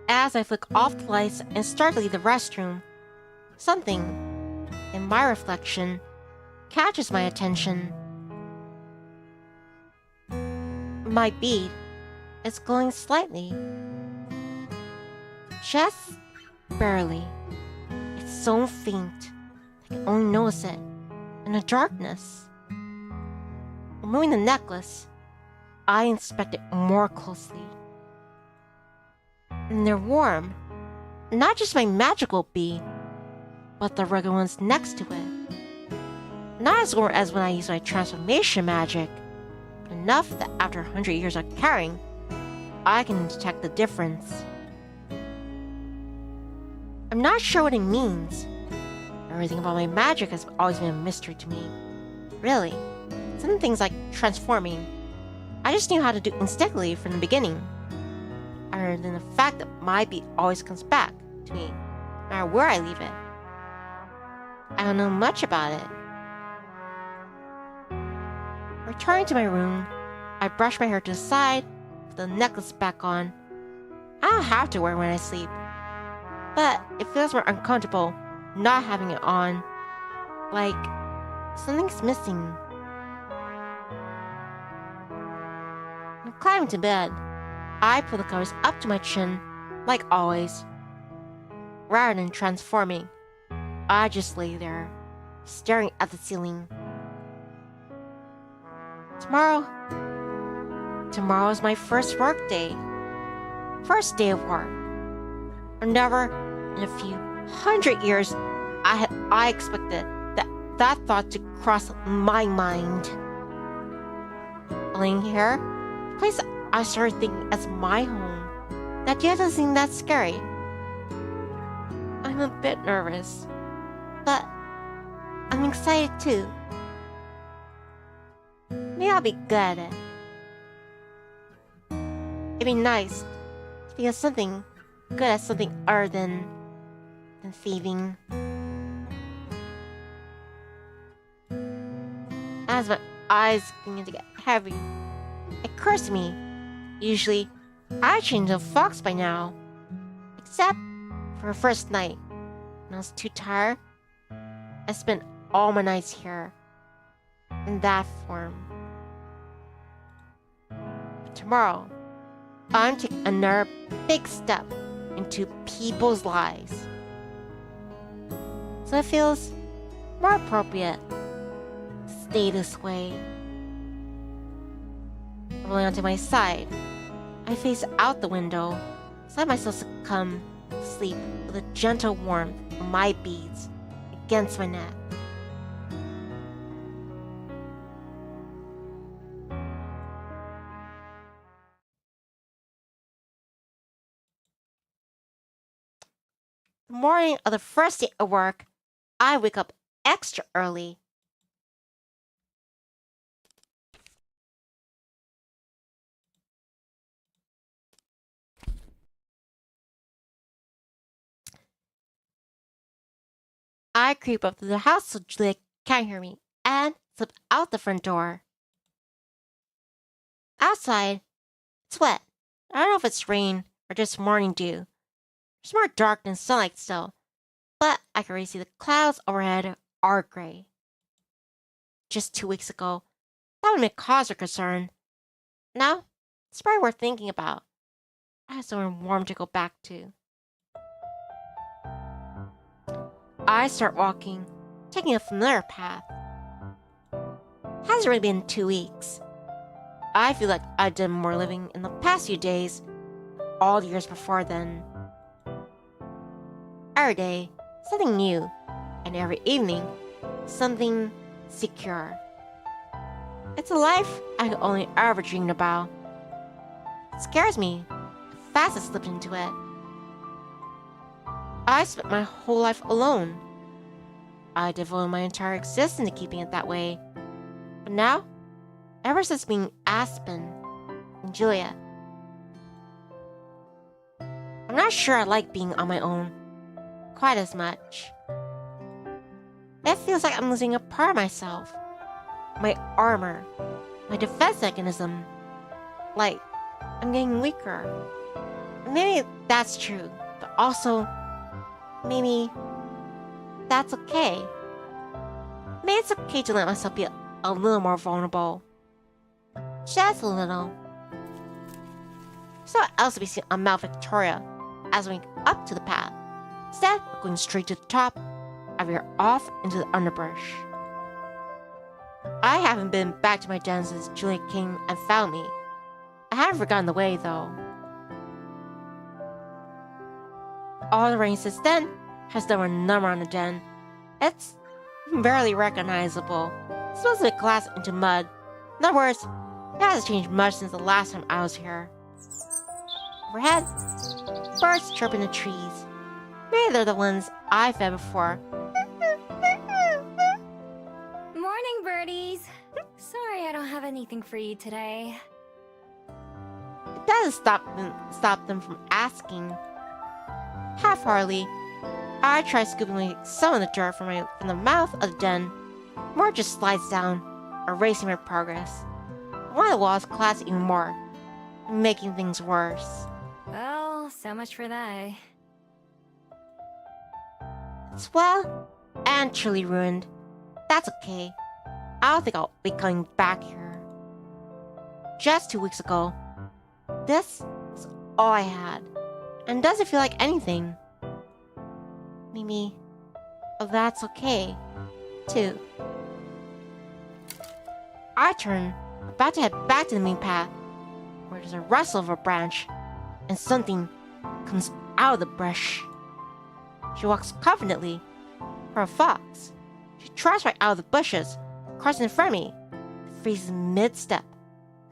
As I flick off the lights and start to leave the restroom, something in my reflection catches my attention. My bead is glowing slightly. Just barely. It's so faint I can only notice it in the darkness. Removing the necklace, I inspect it more closely. And they're warm. Not just my magical bead, but the regular ones next to it. Not as warm as when I use my transformation magic, but enough that after 100 years of carrying, I can detect the difference. I'm not sure what it means. Everything about my magic has always been a mystery to me. Really. Some things like transforming, I just knew how to do instinctively from the beginning. Other than the fact that my beat always comes back to me, no matter where I leave it. I don't know much about it. Returning to my room, I brush my hair to the side, put the necklace back on. I don't have to wear it when I sleep, but it feels more uncomfortable not having it on. Like something's missing. I'm climbing to bed. I pull the covers up to my chin, like always. Rather than transforming, I just lay there, staring at the ceiling. Tomorrow is my first work day. First day of work. Or never in a few 100 years I expected that thought to cross my mind. Laying here, the place I started thinking as my home, that yet doesn't seem that scary. I'm a bit nervous, but I'm excited too. Maybe I'll be good at it. It'd be nice to be something good at something other than thieving. As my eyes begin to get heavy, it occurs to me, usually I change to fox by now. Except for a first night, when I was too tired, I spent all my nights here, in that form. But tomorrow, I'm taking another big step into people's lives. So it feels more appropriate to stay this way. Rolling onto my side, I face out the window, so let myself succumb to sleep with a gentle warmth of my beads against my neck. The morning of the first day of work, I wake up extra early. I creep up to the house so Julia can't hear me and slip out the front door. Outside, it's wet. I don't know if it's rain or just morning dew. It's more dark than sunlight still, but I can already see the clouds overhead are gray. Just 2 weeks ago, that would make cause for concern. Now, it's probably worth thinking about. I have somewhere warm to go back to. I start walking, taking a familiar path. Hasn't really been 2 weeks. I feel like I've done more living in the past few days, all the years before then. Every day, something new, and every evening, something secure. It's a life I could only ever dreamed about. It scares me how fast I slipped into it. I spent my whole life alone. I devoted my entire existence to keeping it that way. But now, ever since being Aspen and Julia, I'm not sure I like being on my own quite as much. It feels like I'm losing a part of myself. My armor, my defense mechanism. Like, I'm getting weaker. Maybe that's true, but also, maybe that's okay. Maybe it's okay to let myself be a little more vulnerable. Just a little. There's no one else to be seen on Mount Victoria as we went up to the path. Instead of going straight to the top, I veer off into the underbrush. I haven't been back to my den since Julia came and found me. I haven't forgotten the way, though. All the rain since then has done a number on the den. It's barely recognizable. It's supposed to be glass into mud. In other words, it hasn't changed much since the last time I was here. Overhead, birds chirp in the trees. Maybe they're the ones I fed before. Morning, birdies. Sorry I don't have anything for you today. It doesn't stop them from asking. Half-heartedly, I try scooping away some of the dirt from the mouth of the den. More just slides down, erasing my progress. One of the walls collapses even more, making things worse. Well, so much for that. It's well and truly ruined. That's okay. I don't think I'll be coming back here. Just 2 weeks ago, this was all I had, and doesn't feel like anything. Maybe that's okay, too. I turn, about to head back to the main path, where there's a rustle of a branch, and something comes out of the brush. She walks confidently, For a fox, she trots right out of the bushes, crossing in front of me, freezes mid-step.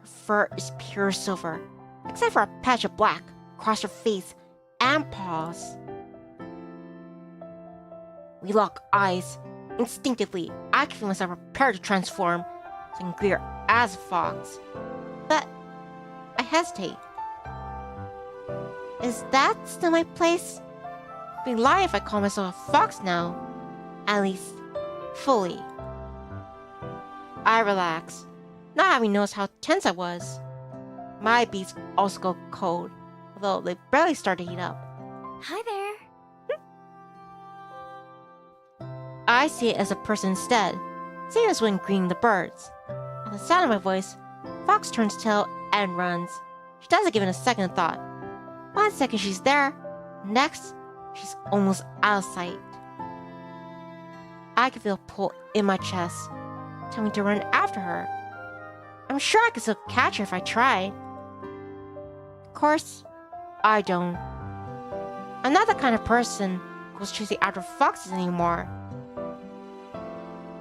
Her fur is pure silver, except for a patch of black across her face and paws. We lock eyes. Instinctively, I can feel myself prepared to transform, so I can greet her as a fox. But I hesitate. Is that still my place? I'd be lying if I call myself a fox now. At least, fully. I relax, not having noticed how tense I was. My beats also go cold, although they barely start to heat up. Hi there. I see it as a person instead, same as when greeting the birds. At the sound of my voice, Fox turns tail and runs. She doesn't give it a second thought. 1 second she's there, next, she's almost out of sight. I can feel a pull in my chest, telling me to run after her. I'm sure I could still catch her if I tried. Of course, I don't. I'm not the kind of person who goes chasing after foxes anymore.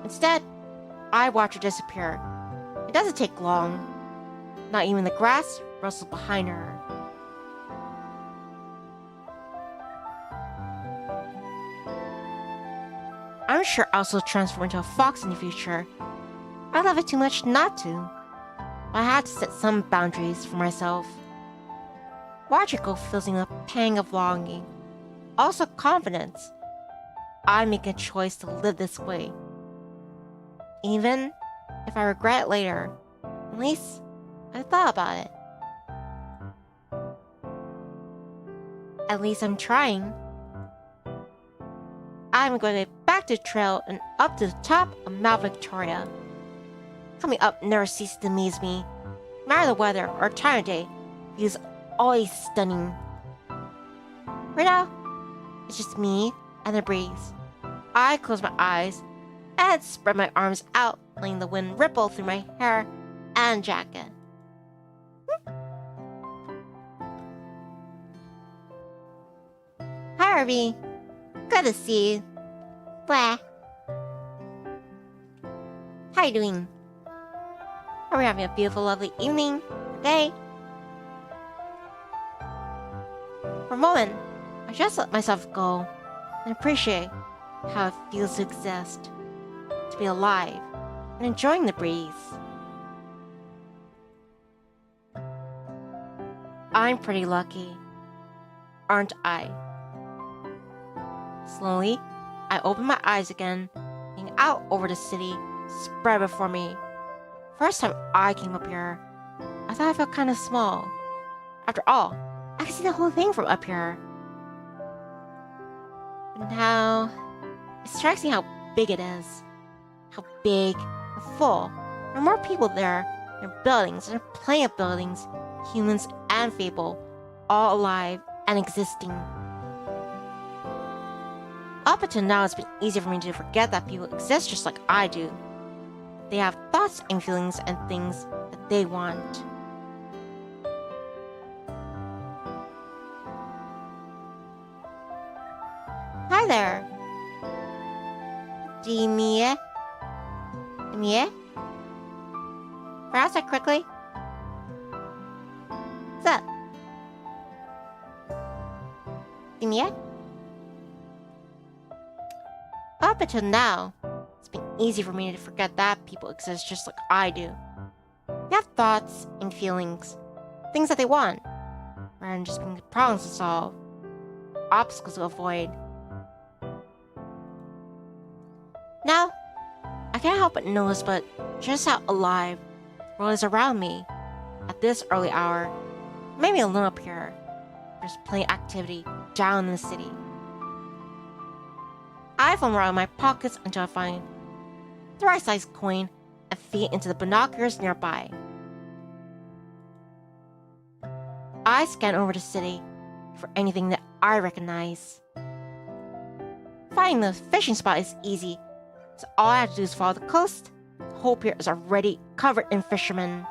Instead, I watch her disappear. It doesn't take long. Not even the grass rustles behind her. I'm sure I'll still transform into a fox in the future. I love it too much not to. But I have to set some boundaries for myself. Watch it go fills me with a pang of longing. Also confidence. I make a choice to live this way. Even if I regret it later, at least I thought about it. At least I'm trying. I'm going back to the trail and up to the top of Mount Victoria. Coming up never ceases to amaze me. No matter the weather or time of day, it is always stunning. Right now, it's just me and the breeze. I close my eyes and spread my arms out, letting the wind ripple through my hair and jacket. Hi, Harvey. Good to see you. Blah. How you doing? Are we having a beautiful, lovely evening, day? For a moment, I just let myself go and appreciate how it feels to exist, to be alive, and enjoying the breeze. I'm pretty lucky, aren't I? Slowly, I open my eyes again, looking out over the city spread before me. First time I came up here, I thought I felt kind of small. After all, I could see the whole thing from up here. But now, it strikes me how big it is. How big and full. There are more people there. There are buildings, there are plenty of buildings, humans and fable, all alive and existing. Up until now, it's been easy for me to forget that people exist just like I do. They have thoughts and feelings and things that they want. Hi there. Dimie? Pronounce that correctly? What's up? Dimie? Up until now, it's been easy for me to forget that people exist just like I do. They have thoughts and feelings, things that they want, rather than just being problems to solve, obstacles to avoid. Now, I can't help but notice just how alive the world is around me at this early hour. Maybe alone up here. There's plenty of activity down in the city. I fumble around in my pockets until I find the right size coin and feed it into the binoculars nearby. I scan over the city for anything that I recognize. Finding the fishing spot is easy, so all I have to do is follow the coast. The whole pier is already covered in fishermen.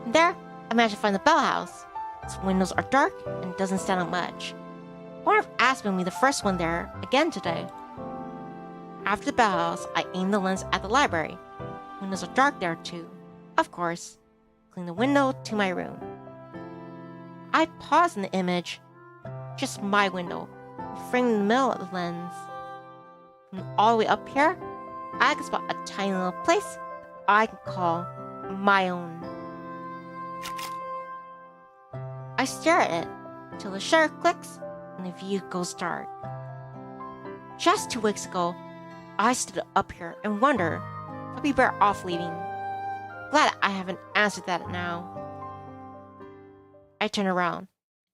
And there, I managed to find the bell house. Its windows are dark and doesn't stand out much. I wonder if Aspen will be the first one there again today. After the bell house, I aim the lens at the library. Windows are dark there too. Of course. Clean the window to my room. I pause in the image, just my window, framed in the middle of the lens. From all the way up here, I can spot a tiny little place I can call my own. I stare at it till the shutter clicks and the view goes dark. Just 2 weeks ago, I stood up here and wondered if I'd be better off leaving. Glad I haven't answered that now. I turn around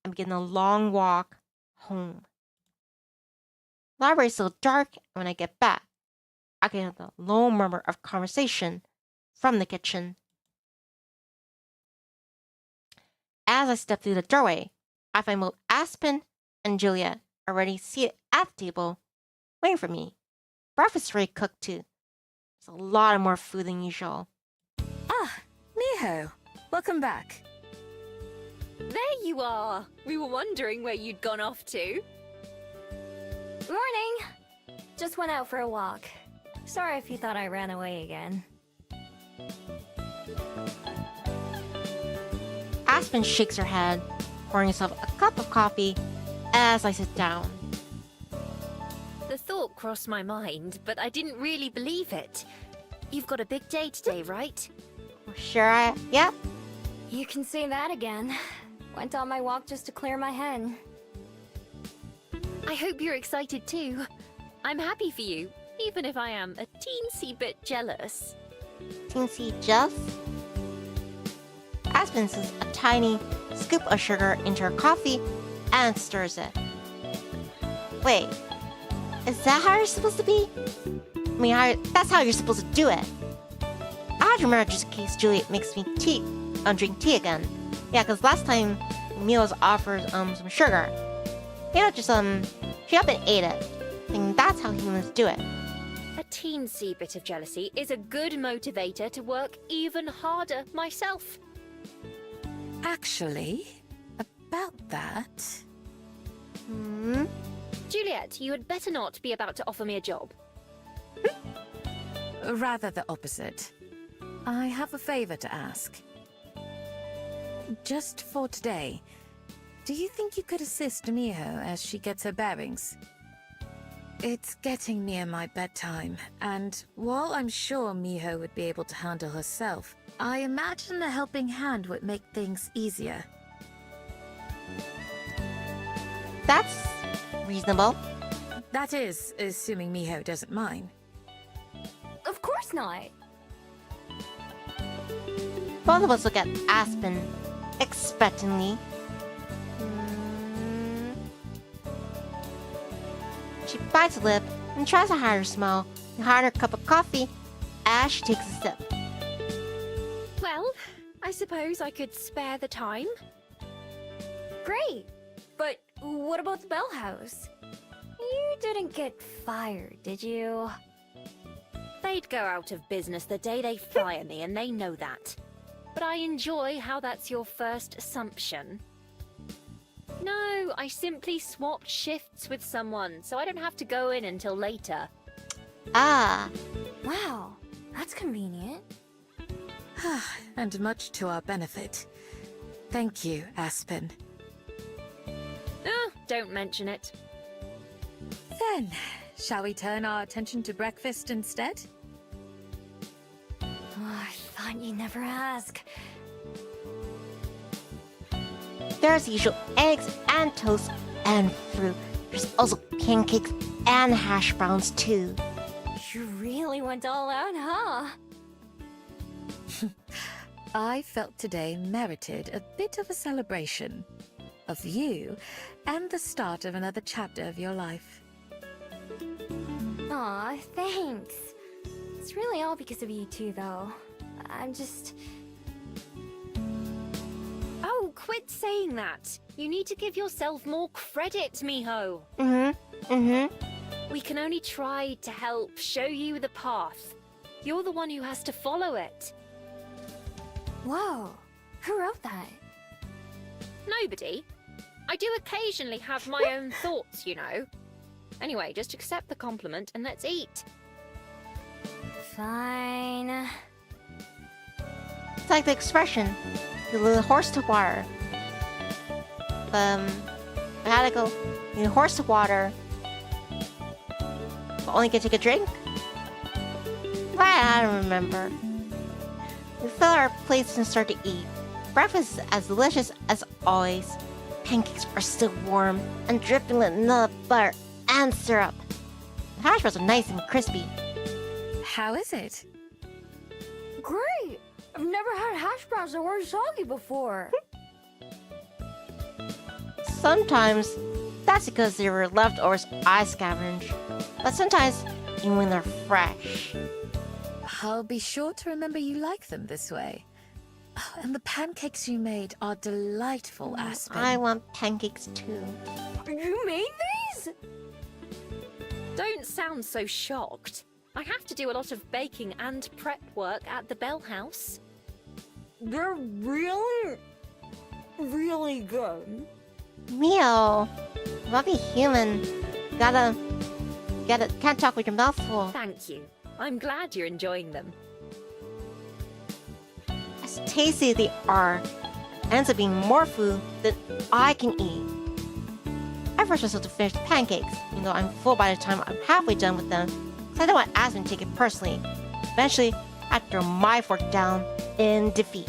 and begin the long walk home. Library is still dark, and when I get back, I can hear the low murmur of conversation from the kitchen. As I step through the doorway, I find both Aspen and Juliet already seated at the table, waiting for me. Breakfast is already cooked too. There's a lot more food than usual. Ah, Miho. Welcome back. There you are! We were wondering where you'd gone off to. Morning! Just went out for a walk. Sorry if you thought I ran away again. Aspen shakes her head, pouring herself a cup of coffee as I sit down. The thought crossed my mind, but I didn't really believe it. You've got a big day today, right? Yep. You can say that again. Went on my walk just to clear my head. I hope you're excited too. I'm happy for you, even if I am a teensy bit jealous. Teensy Jeff? Aspen sends a tiny scoop of sugar into her coffee and stirs it. Wait, is that how you're supposed to be? I mean, that's how you're supposed to do it. I have to remember just in case Juliet makes me drink tea again. Yeah, because last time Mia was offered some sugar. She up and ate it. I think that's how humans do it. A teensy bit of jealousy is a good motivator to work even harder myself. Actually, about that... Juliet, you had better not be about to offer me a job. Rather the opposite. I have a favor to ask. Just for today, do you think you could assist Miho as she gets her bearings? It's getting near my bedtime, and while I'm sure Miho would be able to handle herself, I imagine a helping hand would make things easier. That's reasonable. That is, assuming Miho doesn't mind. Of course not! Both of us look at Aspen expectantly. She bites a lip and tries to hide her smile behind her cup of coffee as she takes a sip. Well, I suppose I could spare the time. Great! But what about the Bell House? You didn't get fired, did you? They'd go out of business the day they fire me, and they know that. But I enjoy how that's your first assumption. No, I simply swapped shifts with someone, so I don't have to go in until later. Ah, Wow, that's convenient. And much to our benefit. Thank you, Aspen. Oh, don't mention it. Then, shall we turn our attention to breakfast instead? Oh, I thought you'd never ask. there's the usual eggs and toast and fruit. There's also pancakes and hash browns too. You really went all out, huh? I felt today merited a bit of a celebration. Of you, and the start of another chapter of your life. Aw, thanks. It's really all because of you two, though. I'm just... Oh, quit saying that. You need to give yourself more credit, Miho. We can only try to help show you the path. You're the one who has to follow it. Whoa, who wrote that? Nobody. I do occasionally have my own thoughts, you know. Anyway, just accept the compliment and let's eat. Fine. It's like the expression, the little horse to water. I had to go, the horse to water. But only can take a drink? I don't remember. We fill our plates and start to eat. Breakfast is as delicious as always. Pancakes are still warm and dripping with nut butter and syrup. The hash browns are nice and crispy. How is it? Great! I've never had hash browns that weren't soggy before. Sometimes that's because they were leftovers I scavenged. But sometimes even when they're fresh. I'll be sure to remember you like them this way. Oh, and the pancakes you made are delightful, Aspen. I want pancakes too. You made these? Don't sound so shocked. I have to do a lot of baking and prep work at the Bell House. They're really, really good. Mio, not be human. Can't talk with your mouth full. Thank you. I'm glad you're enjoying them. As tasty as they are, ends up being more food than I can eat. I forced myself to finish the pancakes, even though I'm full by the time I'm halfway done with them, because I don't want Aspen to take it personally. Eventually, I throw my fork down in defeat.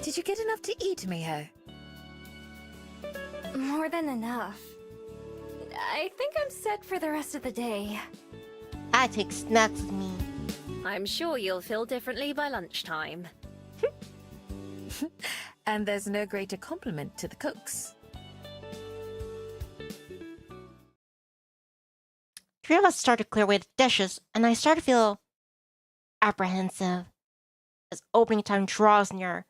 Did you get enough to eat, Miho? More than enough. I think I'm set for the rest of the day. I take snacks with me. I'm sure you'll feel differently by lunchtime. And there's no greater compliment to the cooks. Three of us start to clear away the dishes, and I start to feel apprehensive. As opening time draws near,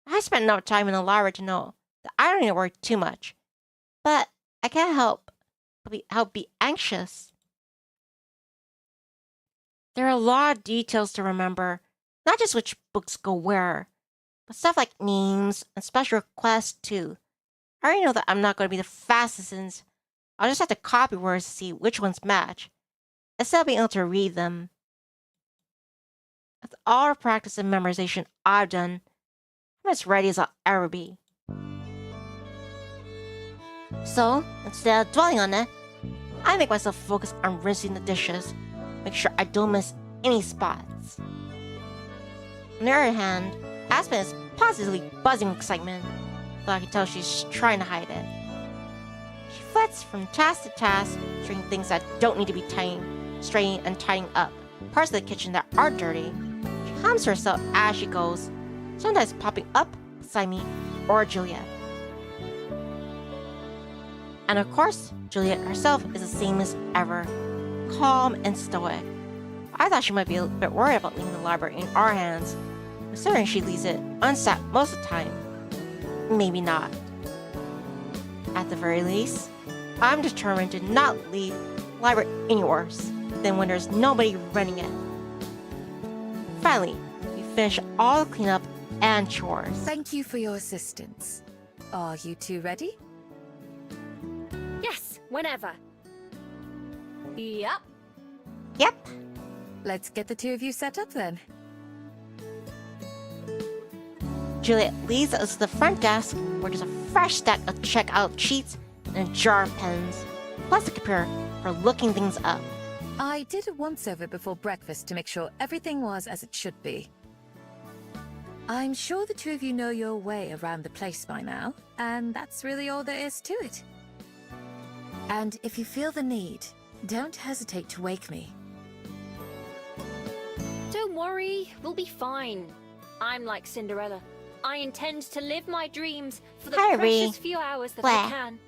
I spent enough time in the library to know that I don't need to worry too much. But I can't help be anxious. There are a lot of details to remember, not just which books go where, but stuff like names and special requests too. I already know that I'm not going to be the fastest since I'll just have to copy words to see which ones match, instead of being able to read them. With all the practice and memorization I've done, I'm as ready as I'll ever be. So, instead of dwelling on it, I make myself focus on rinsing the dishes, make sure I don't miss any spots. On the other hand, Aspen is positively buzzing with excitement, though I can tell she's trying to hide it. She flits from task to task, doing things that don't need to be straightened and tidying up, parts of the kitchen that are dirty. She hums to herself as she goes, sometimes popping up beside me or Juliet. And of course, Juliet herself is the same as ever, calm and stoic. I thought she might be a bit worried about leaving the library in our hands, considering she leaves it unsacked most of the time. Maybe not. At the very least, I'm determined to not leave the library any worse than when there's nobody running it. Finally, we finish all the cleanup and chores. Thank you for your assistance. Are you two ready? Yes, whenever. Yep. Yep. Let's get the two of you set up then. Juliet leads us to the front desk, where there's a fresh stack of checkout sheets and a jar of pens, plus a computer for looking things up. I did a once-over before breakfast to make sure everything was as it should be. I'm sure the two of you know your way around the place by now, and that's really all there is to it. And if you feel the need, don't hesitate to wake me. Don't worry, we'll be fine. I'm like Cinderella. I intend to live my dreams for the Hurry. precious few hours that I Where? can.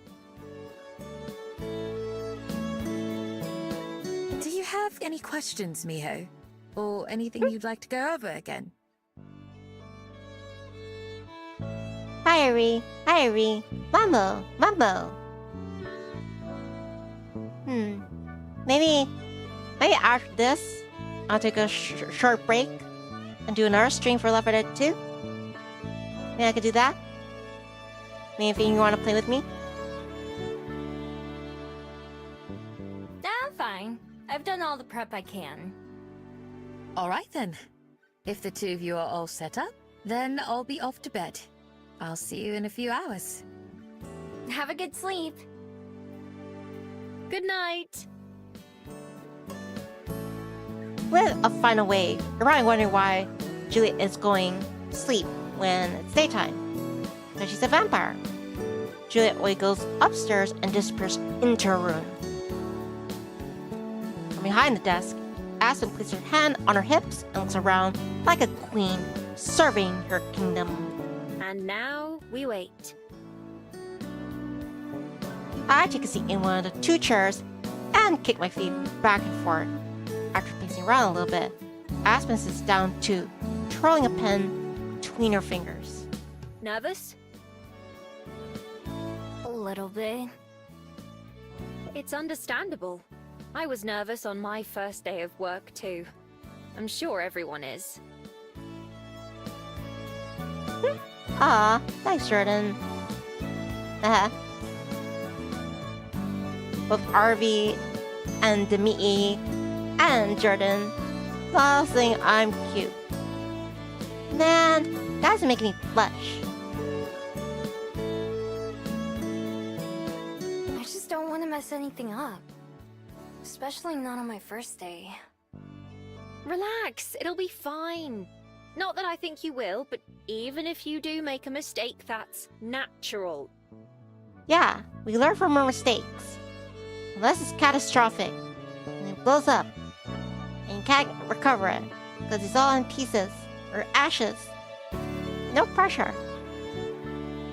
Do you have any questions, Miho? Or anything you'd like to go over again? Hi, Ari. Mambo. Maybe after this, I'll take a short break and do another stream for Left 4 Dead 2. Maybe I could do that? Anything you want to play with me? I'm fine. I've done all the prep I can. All right then. If the two of you are all set up, then I'll be off to bed. I'll see you in a few hours. Have a good sleep. Good night. With a final wave, you're probably wondering why Juliet is going to sleep when it's daytime. Because she's a vampire. Juliet always goes upstairs and disappears into her room. From behind the desk, Aspen places her hand on her hips and looks around like a queen serving her kingdom. And now we wait. I take a seat in one of the two chairs and kick my feet back and forth. After pacing around a little bit, Aspen sits down too, twirling a pen between her fingers. Nervous? A little bit. It's understandable. I was nervous on my first day of work too. I'm sure everyone is. Ah, thanks, Jordan. Both RV and Demi and Jordan all saying I'm cute. Man, that doesn't make me blush. I just don't want to mess anything up. Especially not on my first day. Relax, it'll be fine. Not that I think you will, but even if you do make a mistake, that's natural. Yeah, we learn from our mistakes. Unless it's catastrophic, and it blows up, and you can't recover it, because it's all in pieces, or ashes. No pressure.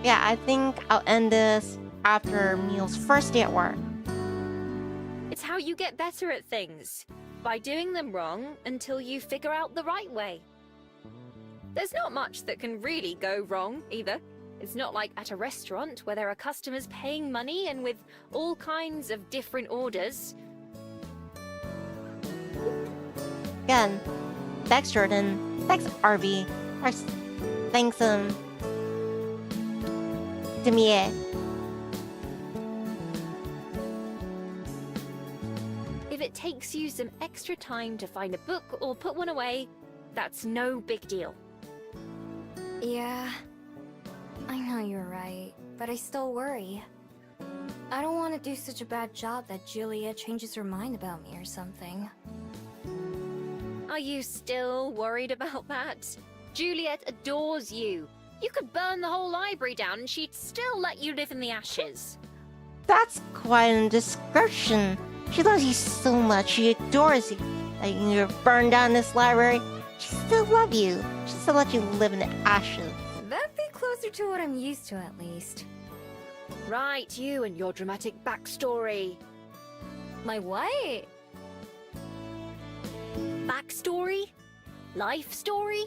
Yeah, I think I'll end this after Neil's first day at work. It's how you get better at things. By doing them wrong until you figure out the right way. There's not much that can really go wrong, either. It's not like at a restaurant where there are customers paying money and with all kinds of different orders. Again, thanks Jordan, thanks RV, thanks Demie. If it takes you some extra time to find a book or put one away, that's no big deal. Yeah, I know you're right, but I still worry. I don't want to do such a bad job that Julia changes her mind about me or something. Are you still worried about that? Juliet adores you. You could burn the whole library down and she'd still let you live in the ashes. That's quite a description. She loves you so much, she adores you. Like you burn down this library, she still loves you. She still lets you live in the ashes. That'd be closer to what I'm used to, at least. Right, you and your dramatic backstory. My what? Backstory? Life story?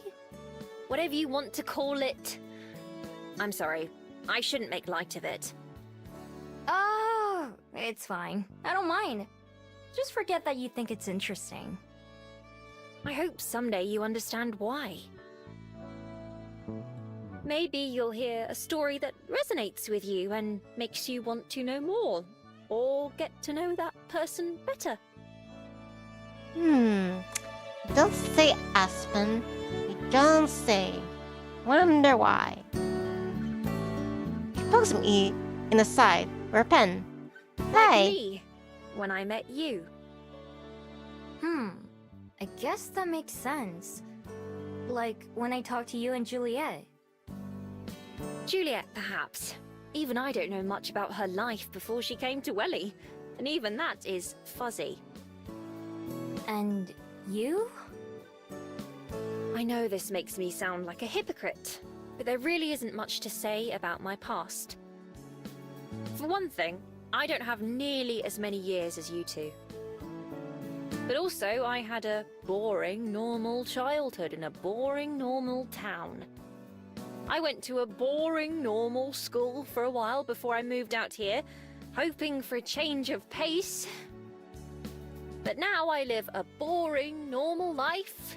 Whatever you want to call it. I'm sorry, I shouldn't make light of it. Oh, it's fine. I don't mind. Just forget that you think it's interesting. I hope someday you understand why. Maybe you'll hear a story that resonates with you and makes you want to know more, or get to know that person better. Don't say Aspen. You don't say. Wonder why. She pokes me in the side with a pen. Like Hey! me, when I met you. I guess that makes sense. Like when I talked to you and Juliet. Juliet, perhaps. Even I don't know much about her life before she came to Welly, and even that is fuzzy. And you? I know this makes me sound like a hypocrite, but there really isn't much to say about my past. For one thing, I don't have nearly as many years as you two. But also, I had a boring, normal childhood in a boring, normal town. I went to a boring, normal school for a while before I moved out here, hoping for a change of pace. But now I live a boring, normal life,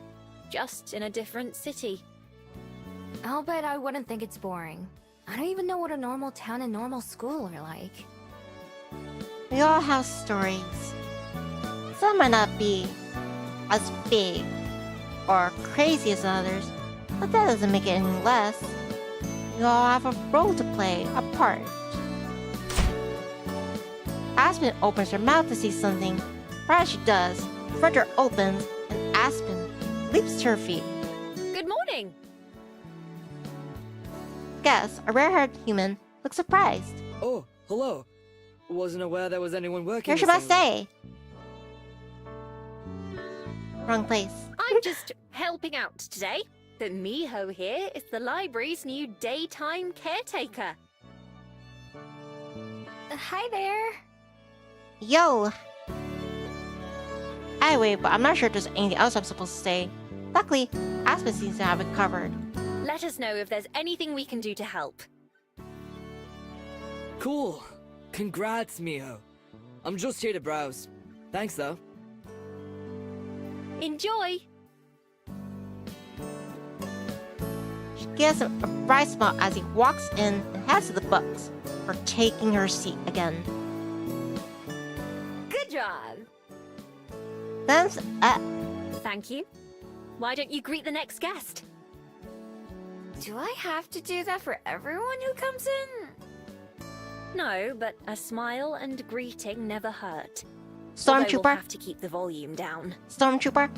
just in a different city. I'll bet I wouldn't think it's boring. I don't even know what a normal town and normal school are like. We all have stories. Some might not be as big or crazy as others, but that doesn't make it any less. We all have a role to play, a part. Aspen opens her mouth to say something, but as she does, the front door opens and Aspen leaps to her feet. Good morning. Guess, a rare-haired human, looks surprised. Oh, hello. Wasn't aware there was anyone working. Here's your best day. Wrong place. I'm just helping out today. But Miho here is the library's new daytime caretaker. Hi there. Yo! Anyway, but I'm not sure if there's anything else I'm supposed to say. Luckily, Aspen seems to have it covered. Let us know if there's anything we can do to help. Cool. Congrats, Miho. I'm just here to browse. Thanks, though. Enjoy! She gives him a bright smile as he walks in and heads to the books for taking her seat again. Good job! Thumbs up. Thank you. Why don't you greet the next guest? Do I have to do that for everyone who comes in? No, but a smile and greeting never hurt. Although we'll Stormtrooper, have to keep the volume down. Stormtrooper,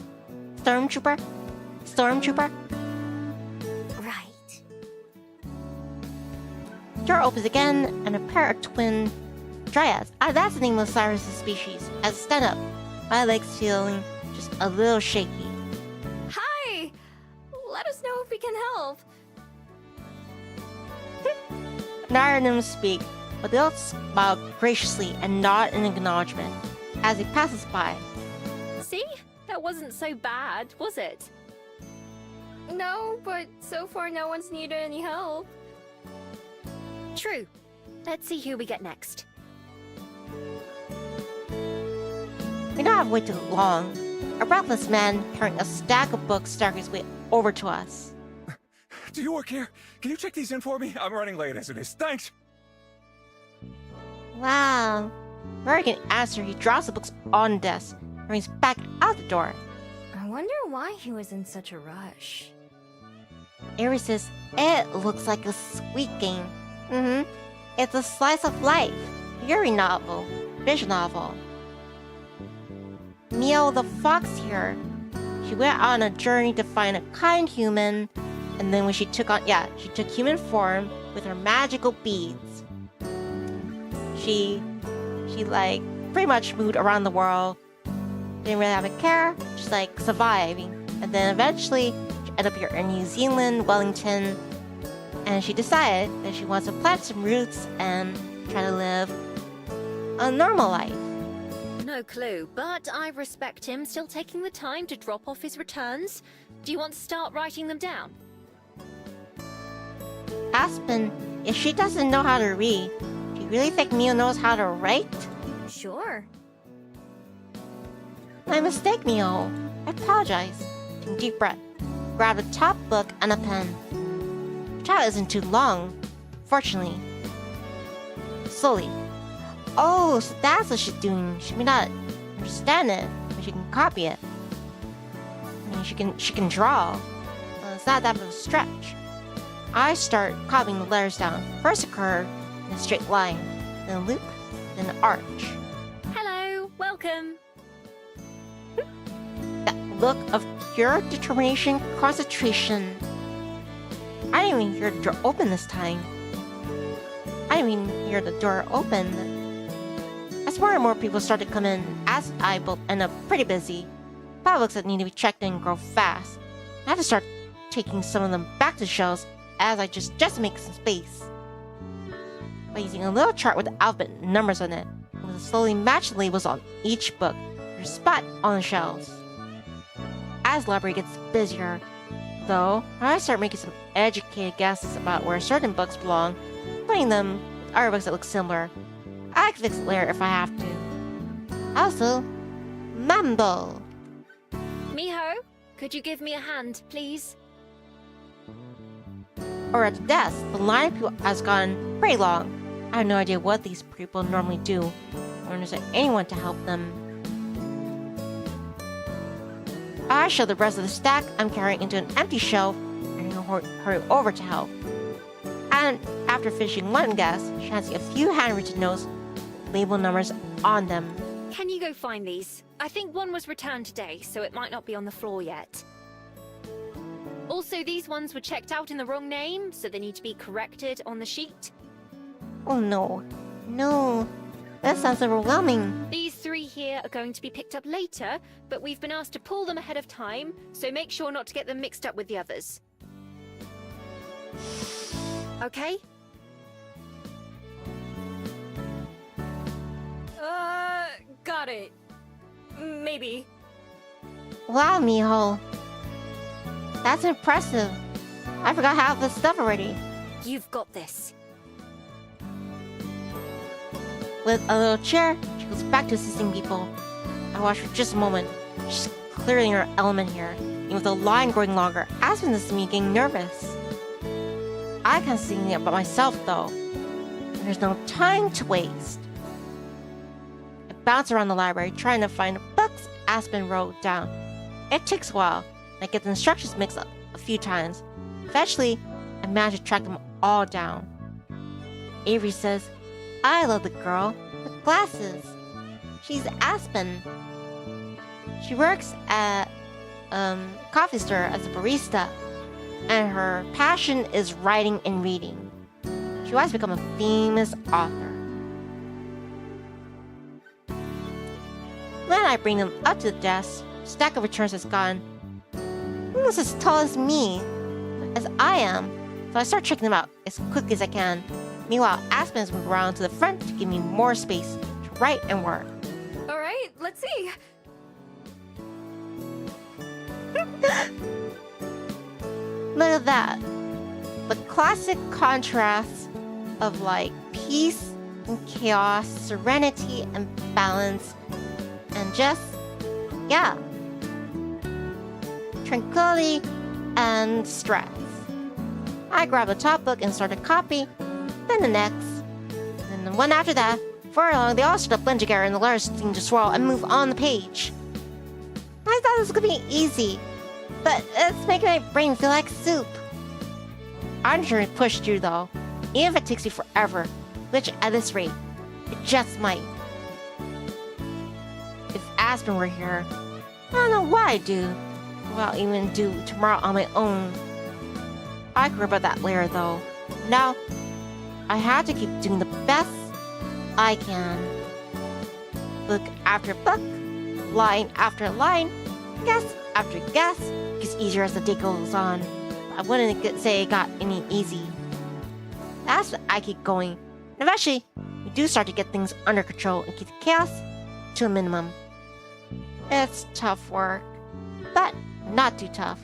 Stormtrooper, Stormtrooper. Right. Door opens again, and a pair of twin dryads. That's the name of Cyrus's species. As I stand up, my legs feeling just a little shaky. Hi! Let us know if we can help. Neither of them speak, but they all smile graciously and nod in acknowledgement as he passes by. See? That wasn't so bad, was it? No, but so far no one's needed any help. True. Let's see who we get next. We don't have to wait too long. A breathless man carrying a stack of books starts his way over to us. Do you work here? Can you check these in for me? I'm running late as it is. Thanks! Wow. Before I can answer, he drops the books on the desk and runs back out the door. I wonder why he was in such a rush. Aries says, it looks like a sweet game. It's a slice of life. Yuri novel. Visual novel. Mio the fox here. She went on a journey to find a kind human, and then when she took human form with her magical beads. She like pretty much moved around the world. Didn't really have a care, just like surviving. And then eventually she ended up here in New Zealand, Wellington, and she decided that she wants to plant some roots and try to live a normal life. No clue, but I respect him still taking the time to drop off his returns. Do you want to start writing them down? Aspen, if she doesn't know how to read, do you really think Mio knows how to write? Sure. My mistake, Mio. I apologize. Take a deep breath. Grab the top book and a pen. The child isn't too long, fortunately. Slowly. Oh, so that's what she's doing. She may not understand it, but she can copy it. I mean, she can draw. It's not that of a stretch. I start copying the letters down. First a curve, then a straight line, then a loop, then an arch. Hello, welcome. That look of pure determination, concentration. I didn't even hear the door open this time. I didn't even hear the door open. As more and more people start to come in, as I both end up pretty busy, books that need to be checked in grow fast. I have to start taking some of them back to the shelves as I just make some space. By using a little chart with the alphabet numbers on it, and with slowly match the labels on each book, there's a spot on the shelves. As the library gets busier, though, I start making some educated guesses about where certain books belong, putting them with other books that look similar. I can fix it later if I have to. Also, Mambo. Miho, could you give me a hand, please? Or at the desk, the line of people has gone pretty long. I have no idea what these people normally do, or is there anyone to help them. I shove the rest of the stack I'm carrying into an empty shelf and hurry over to help. And after finishing one guess, she hands me a few handwritten notes with label numbers on them. Can you go find these? I think one was returned today, so it might not be on the floor yet. Also, these ones were checked out in the wrong name, so they need to be corrected on the sheet. Oh no. No. That sounds overwhelming. These 3 here are going to be picked up later, but we've been asked to pull them ahead of time, so make sure not to get them mixed up with the others. Okay? Got it. Maybe. Wow, Miho. That's impressive. I forgot half the stuff already. You've got this. With a little chair, she goes back to assisting people. I watch for just a moment. She's clearly in her element here. And with the line growing longer, Aspen is me getting nervous. I can't see anything about myself though. And there's no time to waste. I bounce around the library trying to find the books Aspen wrote down. It takes a while, and I get the instructions mixed up a few times. Eventually, I manage to track them all down. Avery says, I love the girl with glasses. She's Aspen. She works at coffee store as a barista, and her passion is writing and reading. She wants to become a famous author. Then I bring them up to the desk. Stack of returns is gone. Almost as tall as me, as I am. So I start checking them out as quickly as I can. Meanwhile, Aspen has moved around to the front to give me more space to write and work. All right, let's see. Look at that. The classic contrast of like peace and chaos, serenity and balance, and just, yeah, tranquility and stress. I grab the top book and start a copy, then the next, and the one after that. For long, they all start to blend together and the letters seem to swirl and move on the page. I thought this was gonna be easy, but it's making my brain feel like soup. I'm sure to push through though, even if it takes me forever, which at this rate, it just might. If Aspen were here, I don't know what I'd do. What I'll even do tomorrow on my own. I could worry about that later though. Now, I have to keep doing the best I can. Book after book, line after line, guess after guess, gets easier as the day goes on. I wouldn't say it got any easy. That's what I keep going. And eventually, we do start to get things under control and keep the chaos to a minimum. It's tough work, but not too tough.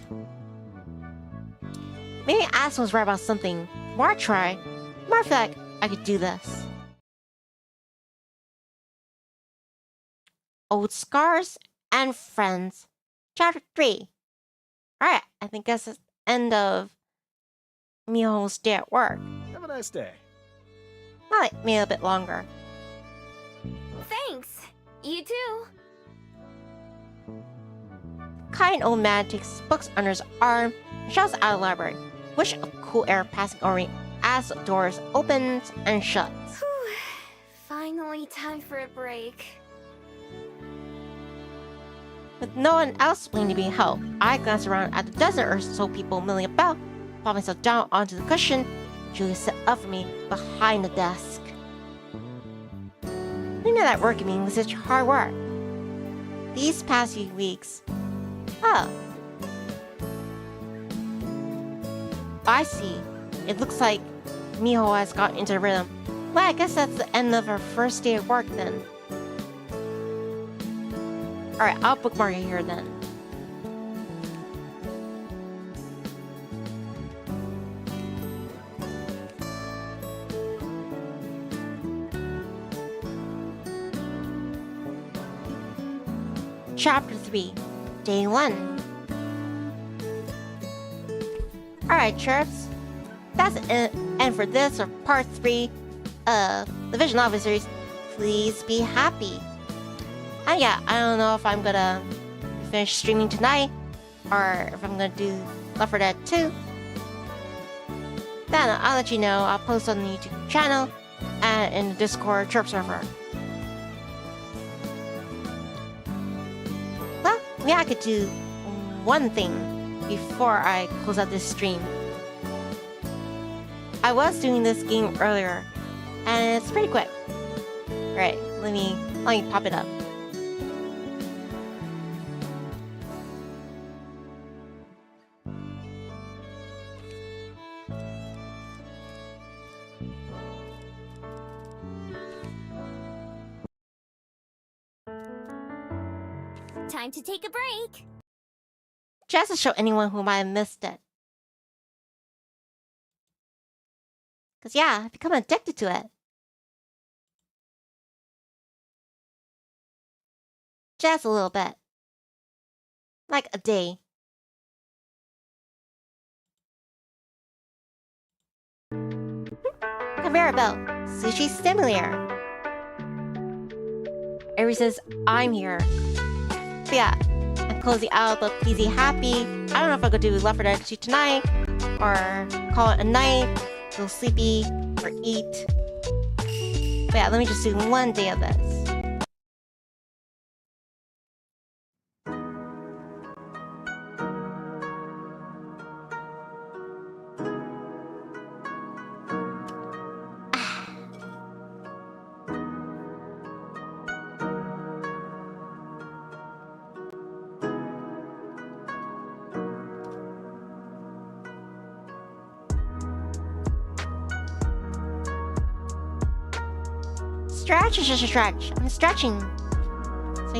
Maybe Aspen was right about something. The more I try, the more I feel like I could do this. Old Scars and Friends, Chapter 3. Alright, I think that's the end of Miho's day at work. Have a nice day. Might be a bit longer. Thanks. You too. Kind old man takes his books under his arm and shouts out of the library, wish of cool air passing over me as the doors opens and shuts. Whew. Finally, time for a break. With no one else waiting to be helped, I glance around at the dozen or so people milling about, pop myself down onto the cushion, and Julia set up for me behind the desk. I knew that working me was such hard work. These past few weeks. Oh. I see. It looks like Miho has got into the rhythm. Well, I guess that's the end of our first day of work then. Alright, I'll bookmark it here then. Chapter 3, Day 1. Alright, chirps. that's it. And for this, or part 3 of the Vision Officers, please be happy. And yeah, I don't know if I'm gonna finish streaming tonight, or if I'm gonna do Left 4 Dead 2. Then I'll let you know. I'll post on the YouTube channel and in the Discord chirp server. Well, yeah, I could do one thing before I close out this stream. I was doing this game earlier, and it's pretty quick. Alright, let me pop it up. Time to take a break. Just to show anyone who might have missed it. Cause yeah, I've become addicted to it. Just a little bit. Like a day. Conveyor belt. Sushi simulator. Avery says, I'm here. So yeah, I'm closing out, but please be happy. I don't know if I'll go do Left 4 Dead 2 tonight, or call it a night, feel sleepy, or eat. But yeah, let me just do one day of this. Stretch. I'm stretching. So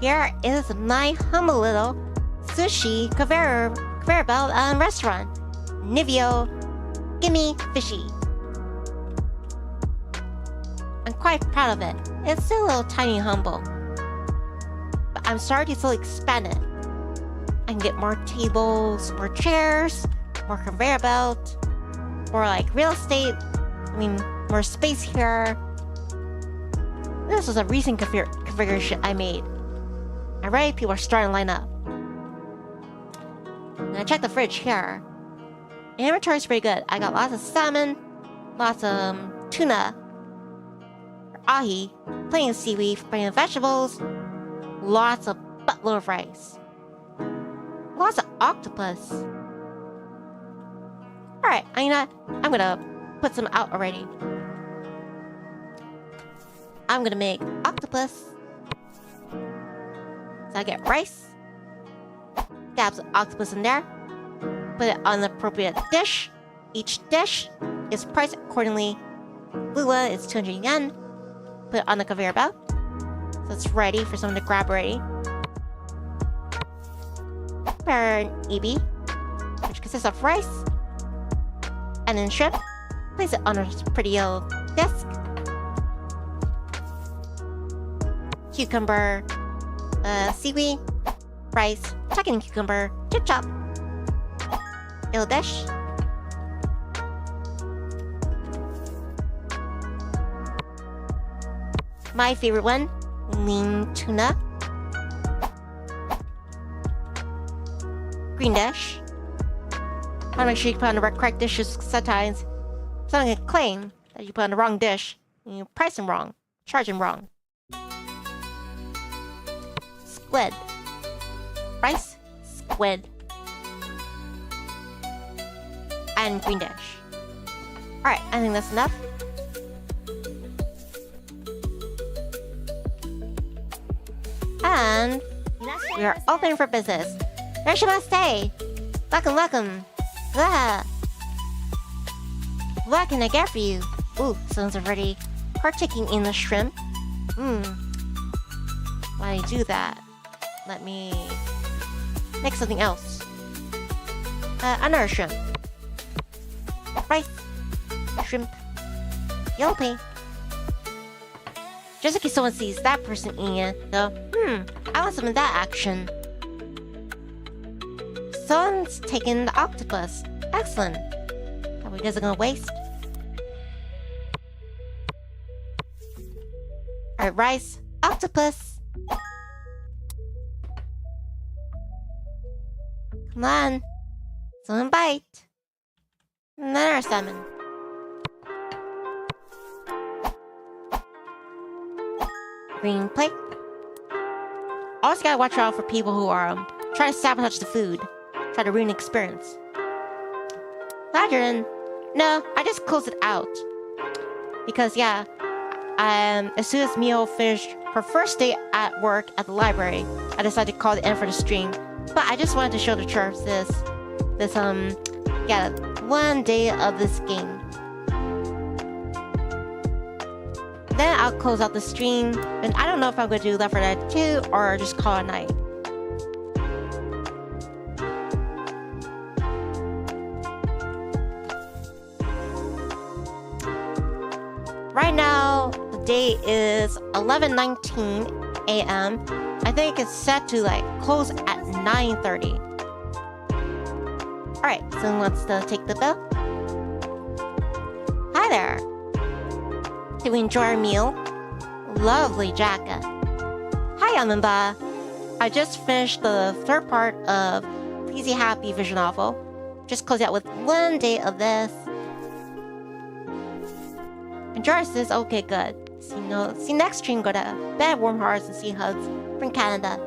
here is my humble little sushi conveyor belt restaurant. Nivio, gimme fishy. I'm quite proud of it. It's still a little tiny humble, but I'm starting to slowly expand it. I can get more tables, more chairs, more conveyor belt, more like real estate. I mean, more space here. This was a recent configuration I made. Alright, people are starting to line up. And I checked the fridge here. Inventory is pretty good. I got lots of salmon, lots of tuna, ahi, plenty of seaweed, plenty of vegetables, lots of buttload of rice, lots of octopus. Alright, you know what? I'm gonna put some out already. I'm gonna make octopus. So I get rice, dab some octopus in there, put it on the appropriate dish. Each dish is priced accordingly. Blue one is 200 yen. Put it on the conveyor belt, so it's ready for someone to grab already. Prepare an ebi, which consists of rice and then shrimp. Place it on a pretty yellow disc. Cucumber, seaweed, rice, chicken cucumber, chip chop. It'll dish. My favorite one, lean tuna. Green dish. I wanna make sure you put on the correct dishes. Sometimes someone can claim that you put on the wrong dish and you price them wrong, charge them wrong. Squid. Rice, squid, and green dish. Alright, I think that's enough. And we are open for business. Irashimasu! Welcome. Ah. What can I get for you? Ooh, someone's already partaking in the shrimp. Why do I do that? Let me make something else. Another shrimp. Rice. Shrimp. Yellow paint. Just in case someone sees that person eating it, though, I want some of that action. Someone's taken the octopus. Excellent. Are we guys gonna waste? Alright, rice. Octopus. Come on. Someone bite. Another salmon. Green plate. Also gotta watch out for people who are trying to sabotage the food. Try to ruin the experience. Ladron. No, I just closed it out. Because yeah, as soon as Mio finished her first day at work at the library, I decided to call the end for the stream. But I just wanted to show the chirps this one day of this game. Then I'll close out the stream, and I don't know if I'm going to do Left 4 Dead 2 or just call it a night. Right now, the day is 11:19 a.m. I think it's set to like close at 9:30. Alright, so who wants to take the bill? Hi there! Did we enjoy our meal? Lovely jacket. Hi, Amanda. I just finished the third part of Easy Happy visual novel. Just close out with one day of this. Enjoy this? Okay, good. See next stream, go to bed, warm hearts, and sea hugs from Canada.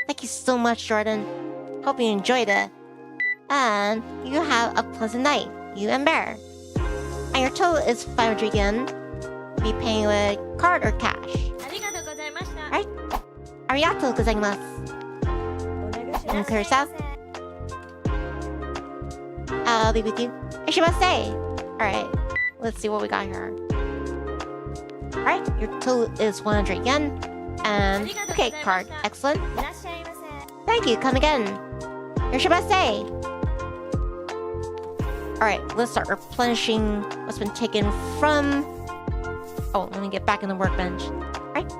Thank you so much, Jordan. Hope you enjoyed it. And you have a pleasant night, you and Bear. And your total is 500 yen. Be paying with card or cash. Alright? Arigatou gozaimasu. Yourself. I'll be with you. Ishimase! Alright, let's see what we got here. Alright, your total is 100 yen. And, okay, card. Excellent. Thank you, come again. Yoshimase! Alright, let's start replenishing what's been taken from... Oh, let me get back in the workbench. Alright.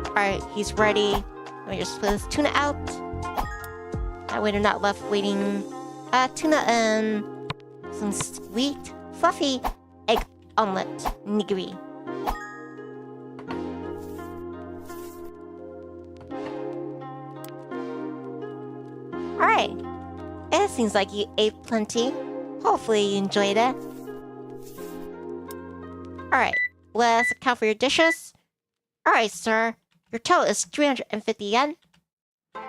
Alright, he's ready. Let me just put this tuna out. That way they're not left waiting. Tuna and some sweet, fluffy egg omelet nigiri. Alright. It seems like you ate plenty. Hopefully you enjoyed it. Alright, let's account for your dishes. Alright, sir. Your total is 350 yen.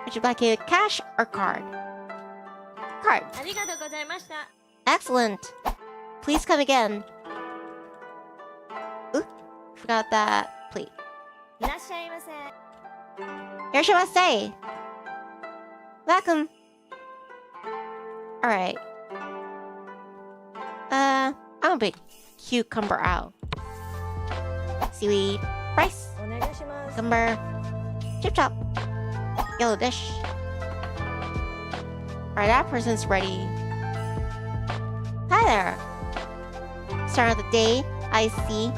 Would you like it cash or card? Card. Excellent. Please come again. Ooh, forgot that plate. Yoshimase. Welcome. Alright. I'm a big cucumber out. Seaweed, rice, cucumber, chip chop, yellow dish. Alright, that person's ready. Hi there. Start of the day, I see.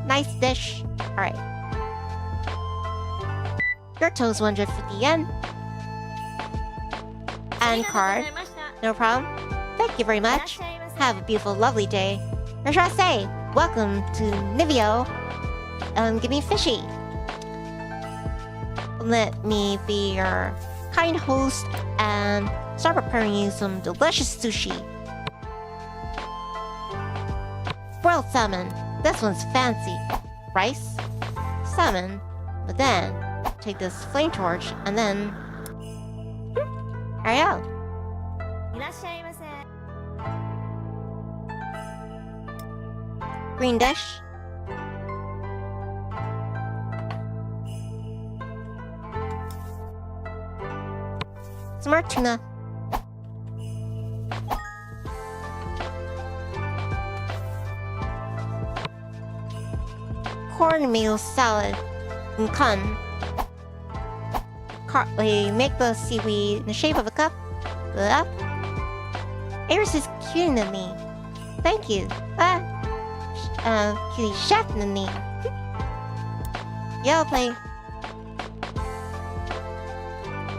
Nice dish. Alright. Your total's 150 yen. And card. No problem. Thank you very much. Have a beautiful, lovely day. Yoshimase, welcome to Nivio. Give me fishy. Let me be your kind host and start preparing you some delicious sushi. Broiled salmon. This one's fancy. Rice, salmon, but then take this flame torch and then... There you go. Green dish. Some more tuna. Cornmeal salad. And kun. We make the seaweed in the shape of a cup. Fill it up. Iris is cuter than me. Thank you. Cutie chef than me. Yellow plate.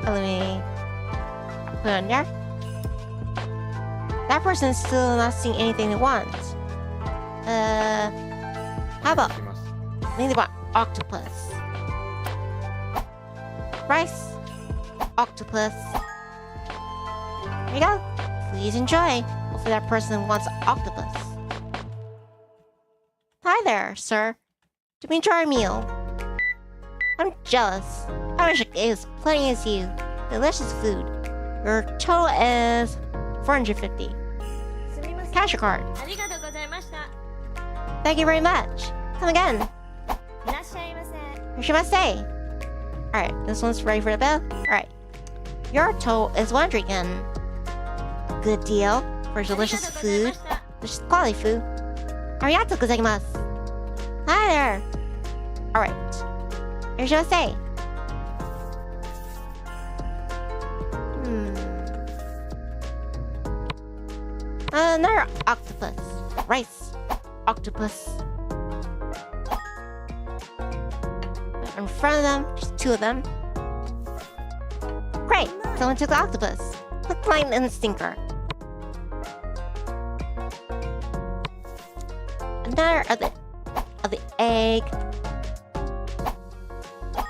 Let me put it on there. That person's still not seeing anything they want. How about maybe about octopus? Rice, octopus. There you go. Please enjoy. Hopefully that person wants octopus. Hi there, sir. Do we enjoy our meal? I'm jealous. I wish I ate as plenty as you. Delicious food. Your total is 450. Cash your card. Thank you very much. Come again. Yoshimase. Alright, this one's ready for the bill. Alright. Your total is 100 yen. Good deal for delicious food. Delicious quality food. Arigatou gozaimasu. Hi there. Alright. Yoshimase. Another octopus. Rice. Octopus. In front of them, just two of them. Great! Someone took the octopus. Hook, line, and sinker. Another of the egg.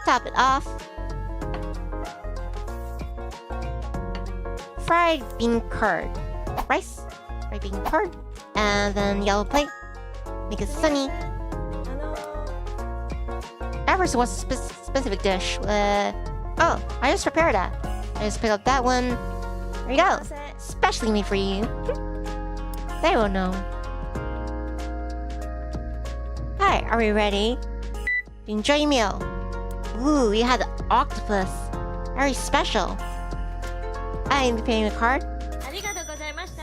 Top it off. Fried bean curd. Rice. Fried bean curd. And then yellow plate. Make it sunny. That person wants a specific dish. Oh, I just prepared that. I just picked up that one. There you go. Specially made for you. They will know. Hi, are we ready? Enjoy your meal. Ooh, you had the octopus. Very special. I'm paying the card.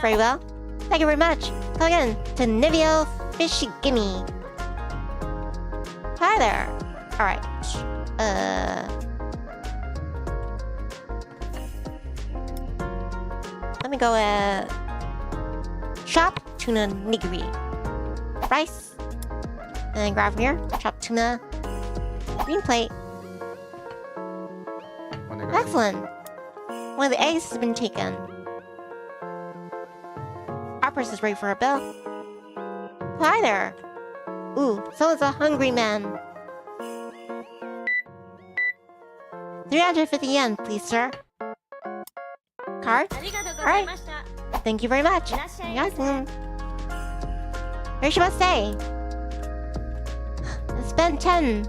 Very well. Thank you very much. Come again to Nivio Fishy Gimme. Hi there. Alright. Let me go chop tuna nigiri. Rice. And then grab from here. Chop tuna. Green plate. Excellent. One of the eggs has been taken. Our person's ready for a bill. Hi there. Ooh, someone's a hungry man. 350 yen, please, sir. Card? Alright. Thank you very much. Arigatou. Yoshimase. Spend 10.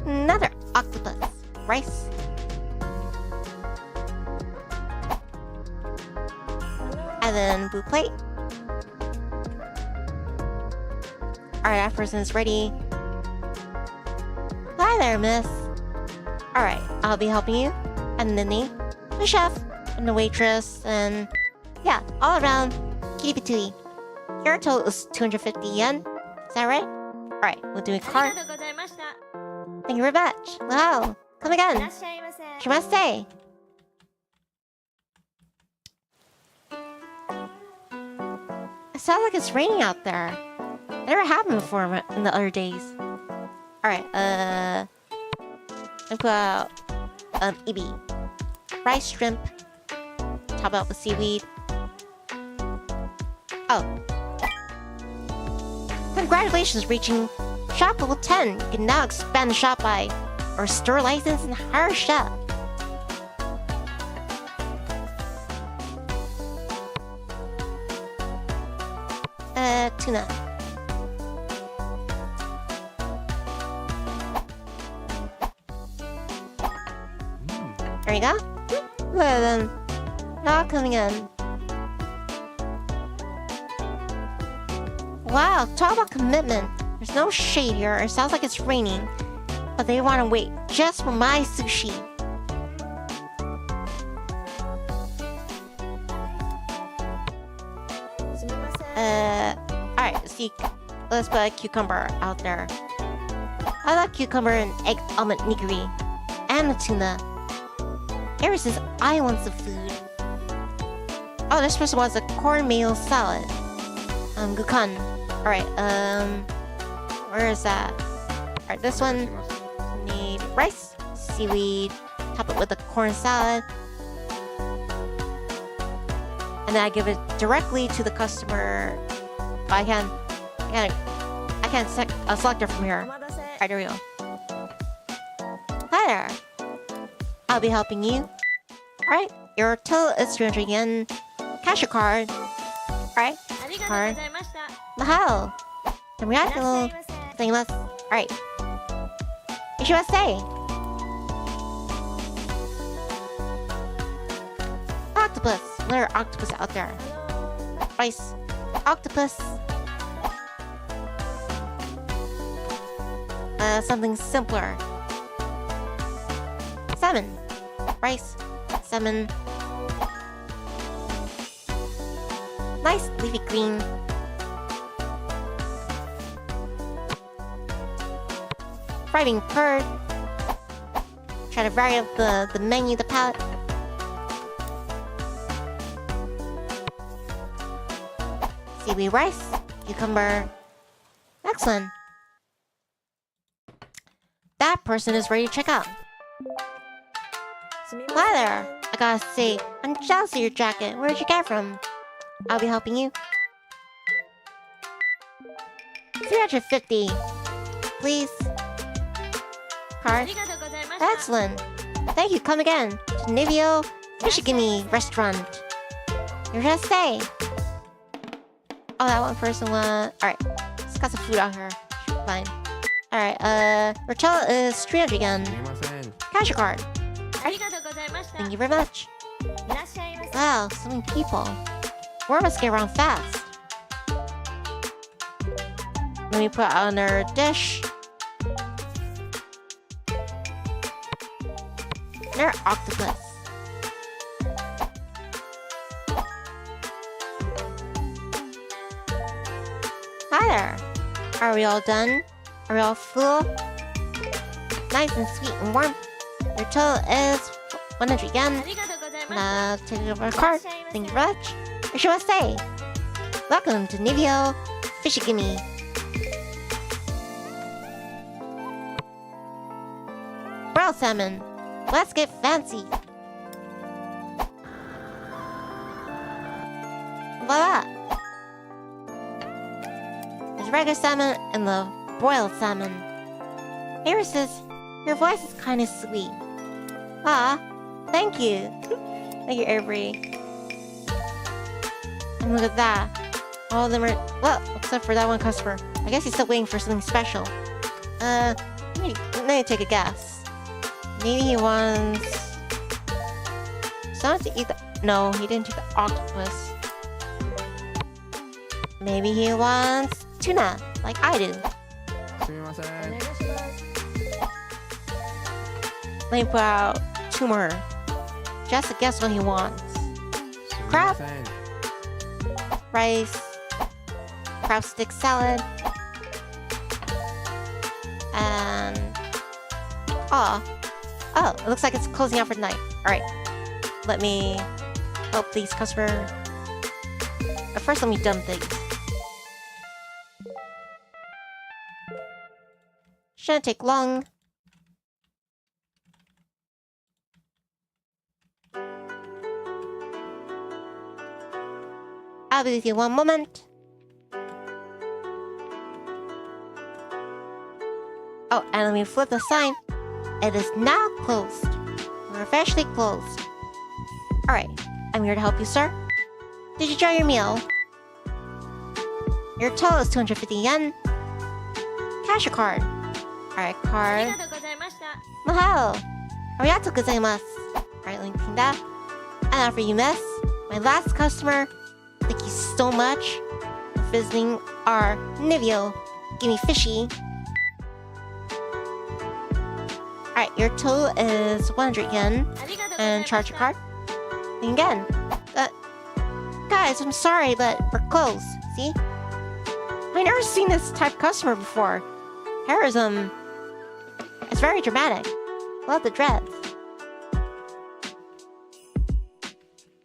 Another octopus. Rice. And then blue plate. Alright, that person is ready. Hi there, miss. Alright, I'll be helping you. And Nini, the chef, and the waitress, and yeah, all around kitty patooey. Your total is 250 yen. Is that right? Alright, we'll do a card. Thank you very much. Wow, come again. Shimaste. It sounds like it's raining out there. It never happened before in the other days. Alright, I put out ebi. Rice, shrimp. Top out with seaweed. Oh. Congratulations reaching shop level 10. You can now expand the shop by or store license and hire a chef. Tuna. There you go. Look at them. Not coming in. Wow, talk about commitment. There's no shade here. It sounds like it's raining. But they want to wait just for my sushi. Alright, see. Let's put a cucumber out there. I like cucumber and egg almond nigiri. And the tuna. Aries says I want some food. Oh, this person wants a cornmeal salad. Gukan. Alright, Where is that? Alright, this one. Need rice, seaweed, top it with a corn salad. And then I give it directly to the customer. I can't select it from here. Alright, there we go. Hi there. I'll be helping you. Alright, your total is 300 yen. Cash your card. Alright, card. Mahalo. Arigatou gozaimasu. Alright. Ishimasu. Octopus. Another octopus out there. Rice. Octopus. Something simpler. Salmon. Rice. Salmon. Nice leafy green. Thriving bird. Try to vary up the menu, the palette. Seaweed rice. Cucumber. Excellent. That person is ready to check out. Hi there. I gotta say, I'm jealous of your jacket. Where'd you get it from? I'll be helping you. 350. Please. Card. Excellent. Thank you. Come again. To Nivio Fishigimi Restaurant. You're gonna stay. Oh, that one person was... Alright. Let's got some food out here. Fine. Alright, Rachel is 300 yen. Cash your card. Right. Thank you very much. Wow, so many people. Word must get around fast. Let me put on our dish. Another octopus. Hi there. Are we all done? Are we all full? Nice and sweet and warm. Your total is 100 yen. Now take it over a card. Thank you very much. Ishimasu. Welcome to Nivio Fishigimi. Broiled salmon. Let's get fancy. Voila. There's regular salmon and the broiled salmon. Here says, your voice is kind of sweet. Ah, thank you. Thank you, Avery. And look at that. All of them are... Well, except for that one customer. I guess he's still waiting for something special. Let me take a guess. Maybe he wants... someone to eat the... No, he didn't take the octopus. Maybe he wants tuna, like I do. Let me put out two more. Just to guess what he wants. Crab, rice, crab stick salad, and oh, it looks like it's closing out for the night. All right, let me help these customers. But first, let me dump things. Shouldn't take long. I'll be with you one moment. Oh, and let me flip the sign. It is now closed. We're officially closed. Alright, I'm here to help you, sir. Did you enjoy your meal? Your total is 250 yen. Cash your card. Alright, card. Mahalo. Arigatou gozaimasu. Alright, let me clean that. And now for you, miss. My last customer. Thank you so much for visiting our Nivio. Gimme fishy. Alright, your total is 100 yen. And charge your card. And again. Guys, I'm sorry, but we're closed. See? I've never seen this type of customer before. Heroism. It's very dramatic. Love the dreads.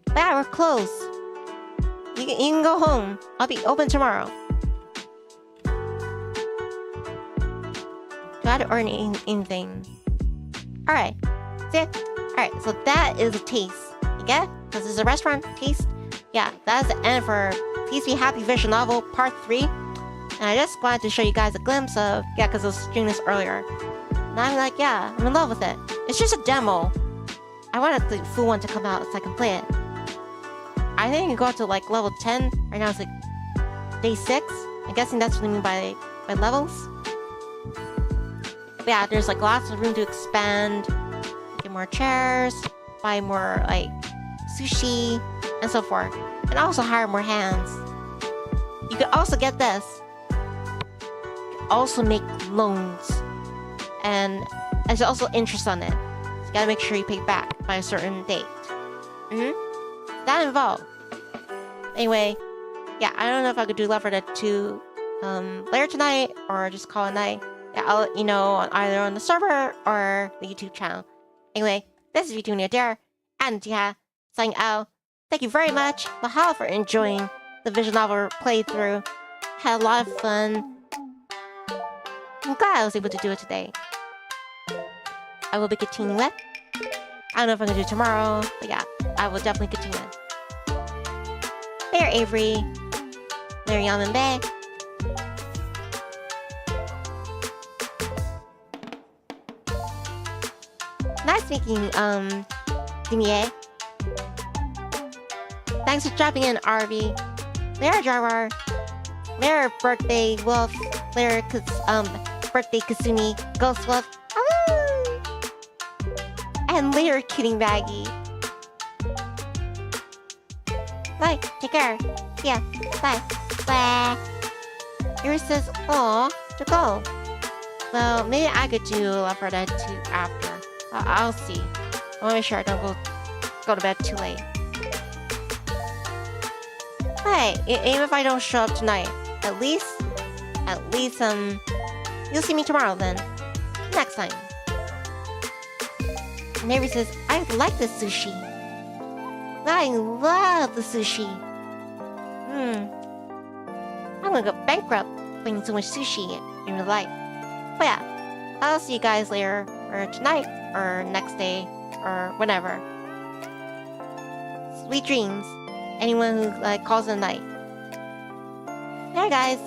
But yeah, we're closed. You can go home. I'll be open tomorrow. Gotta earn anything. Alright. See? Alright, so that is a taste. You get it? Because it's a restaurant taste. Yeah, that's the end for Please Be Happy visual novel part 3. And I just wanted to show you guys a glimpse of, yeah, because I was doing this earlier. And I'm like, yeah, I'm in love with it. It's just a demo. I wanted the full one to come out so I can play it. I think you go up to like level 10. Right now it's like day 6. I'm guessing that's what I mean by levels. But yeah, there's like lots of room to expand. Get more chairs, buy more like sushi, and so forth. And also hire more hands. You can also get this. You can also make loans. And there's also interest on it. So you gotta make sure you pay back by a certain date. That involved. Anyway, yeah, I don't know if I could do Left 4 Dead 2 later tonight or just call it a night. Yeah, I'll let you know either on the server or the YouTube channel. Anyway, this is Vtuber Nivni Adair and Tia signing out. Thank you very much, Mahalo, for enjoying the visual novel playthrough. Had a lot of fun. I'm glad I was able to do it today. I will be continuing it. I don't know if I'm gonna do it tomorrow, but yeah, I will definitely continue it. Later, Avery. Later, Yaman Bay. Nice meeting, Dimie. Thanks for dropping in, RV. Later, Jarvar. Later, birthday wolf. Later, birthday Kasumi. Ghost wolf. And later, kidding baggy. Bye. Take care. Yeah. Bye. Bye. Iris says, "Aw, to go." Well, maybe I could do Left 4 Dead 2 after. I'll see. I want to make sure I don't go to bed too late. Hey, even if I don't show up tonight, at least, you'll see me tomorrow then. Next time. Neighbor says, I like the sushi. I love the sushi. I'm gonna go bankrupt putting so much sushi in real life. But yeah, I'll see you guys later, or tonight, or next day, or whenever. Sweet dreams. Anyone who calls it a night. There, guys.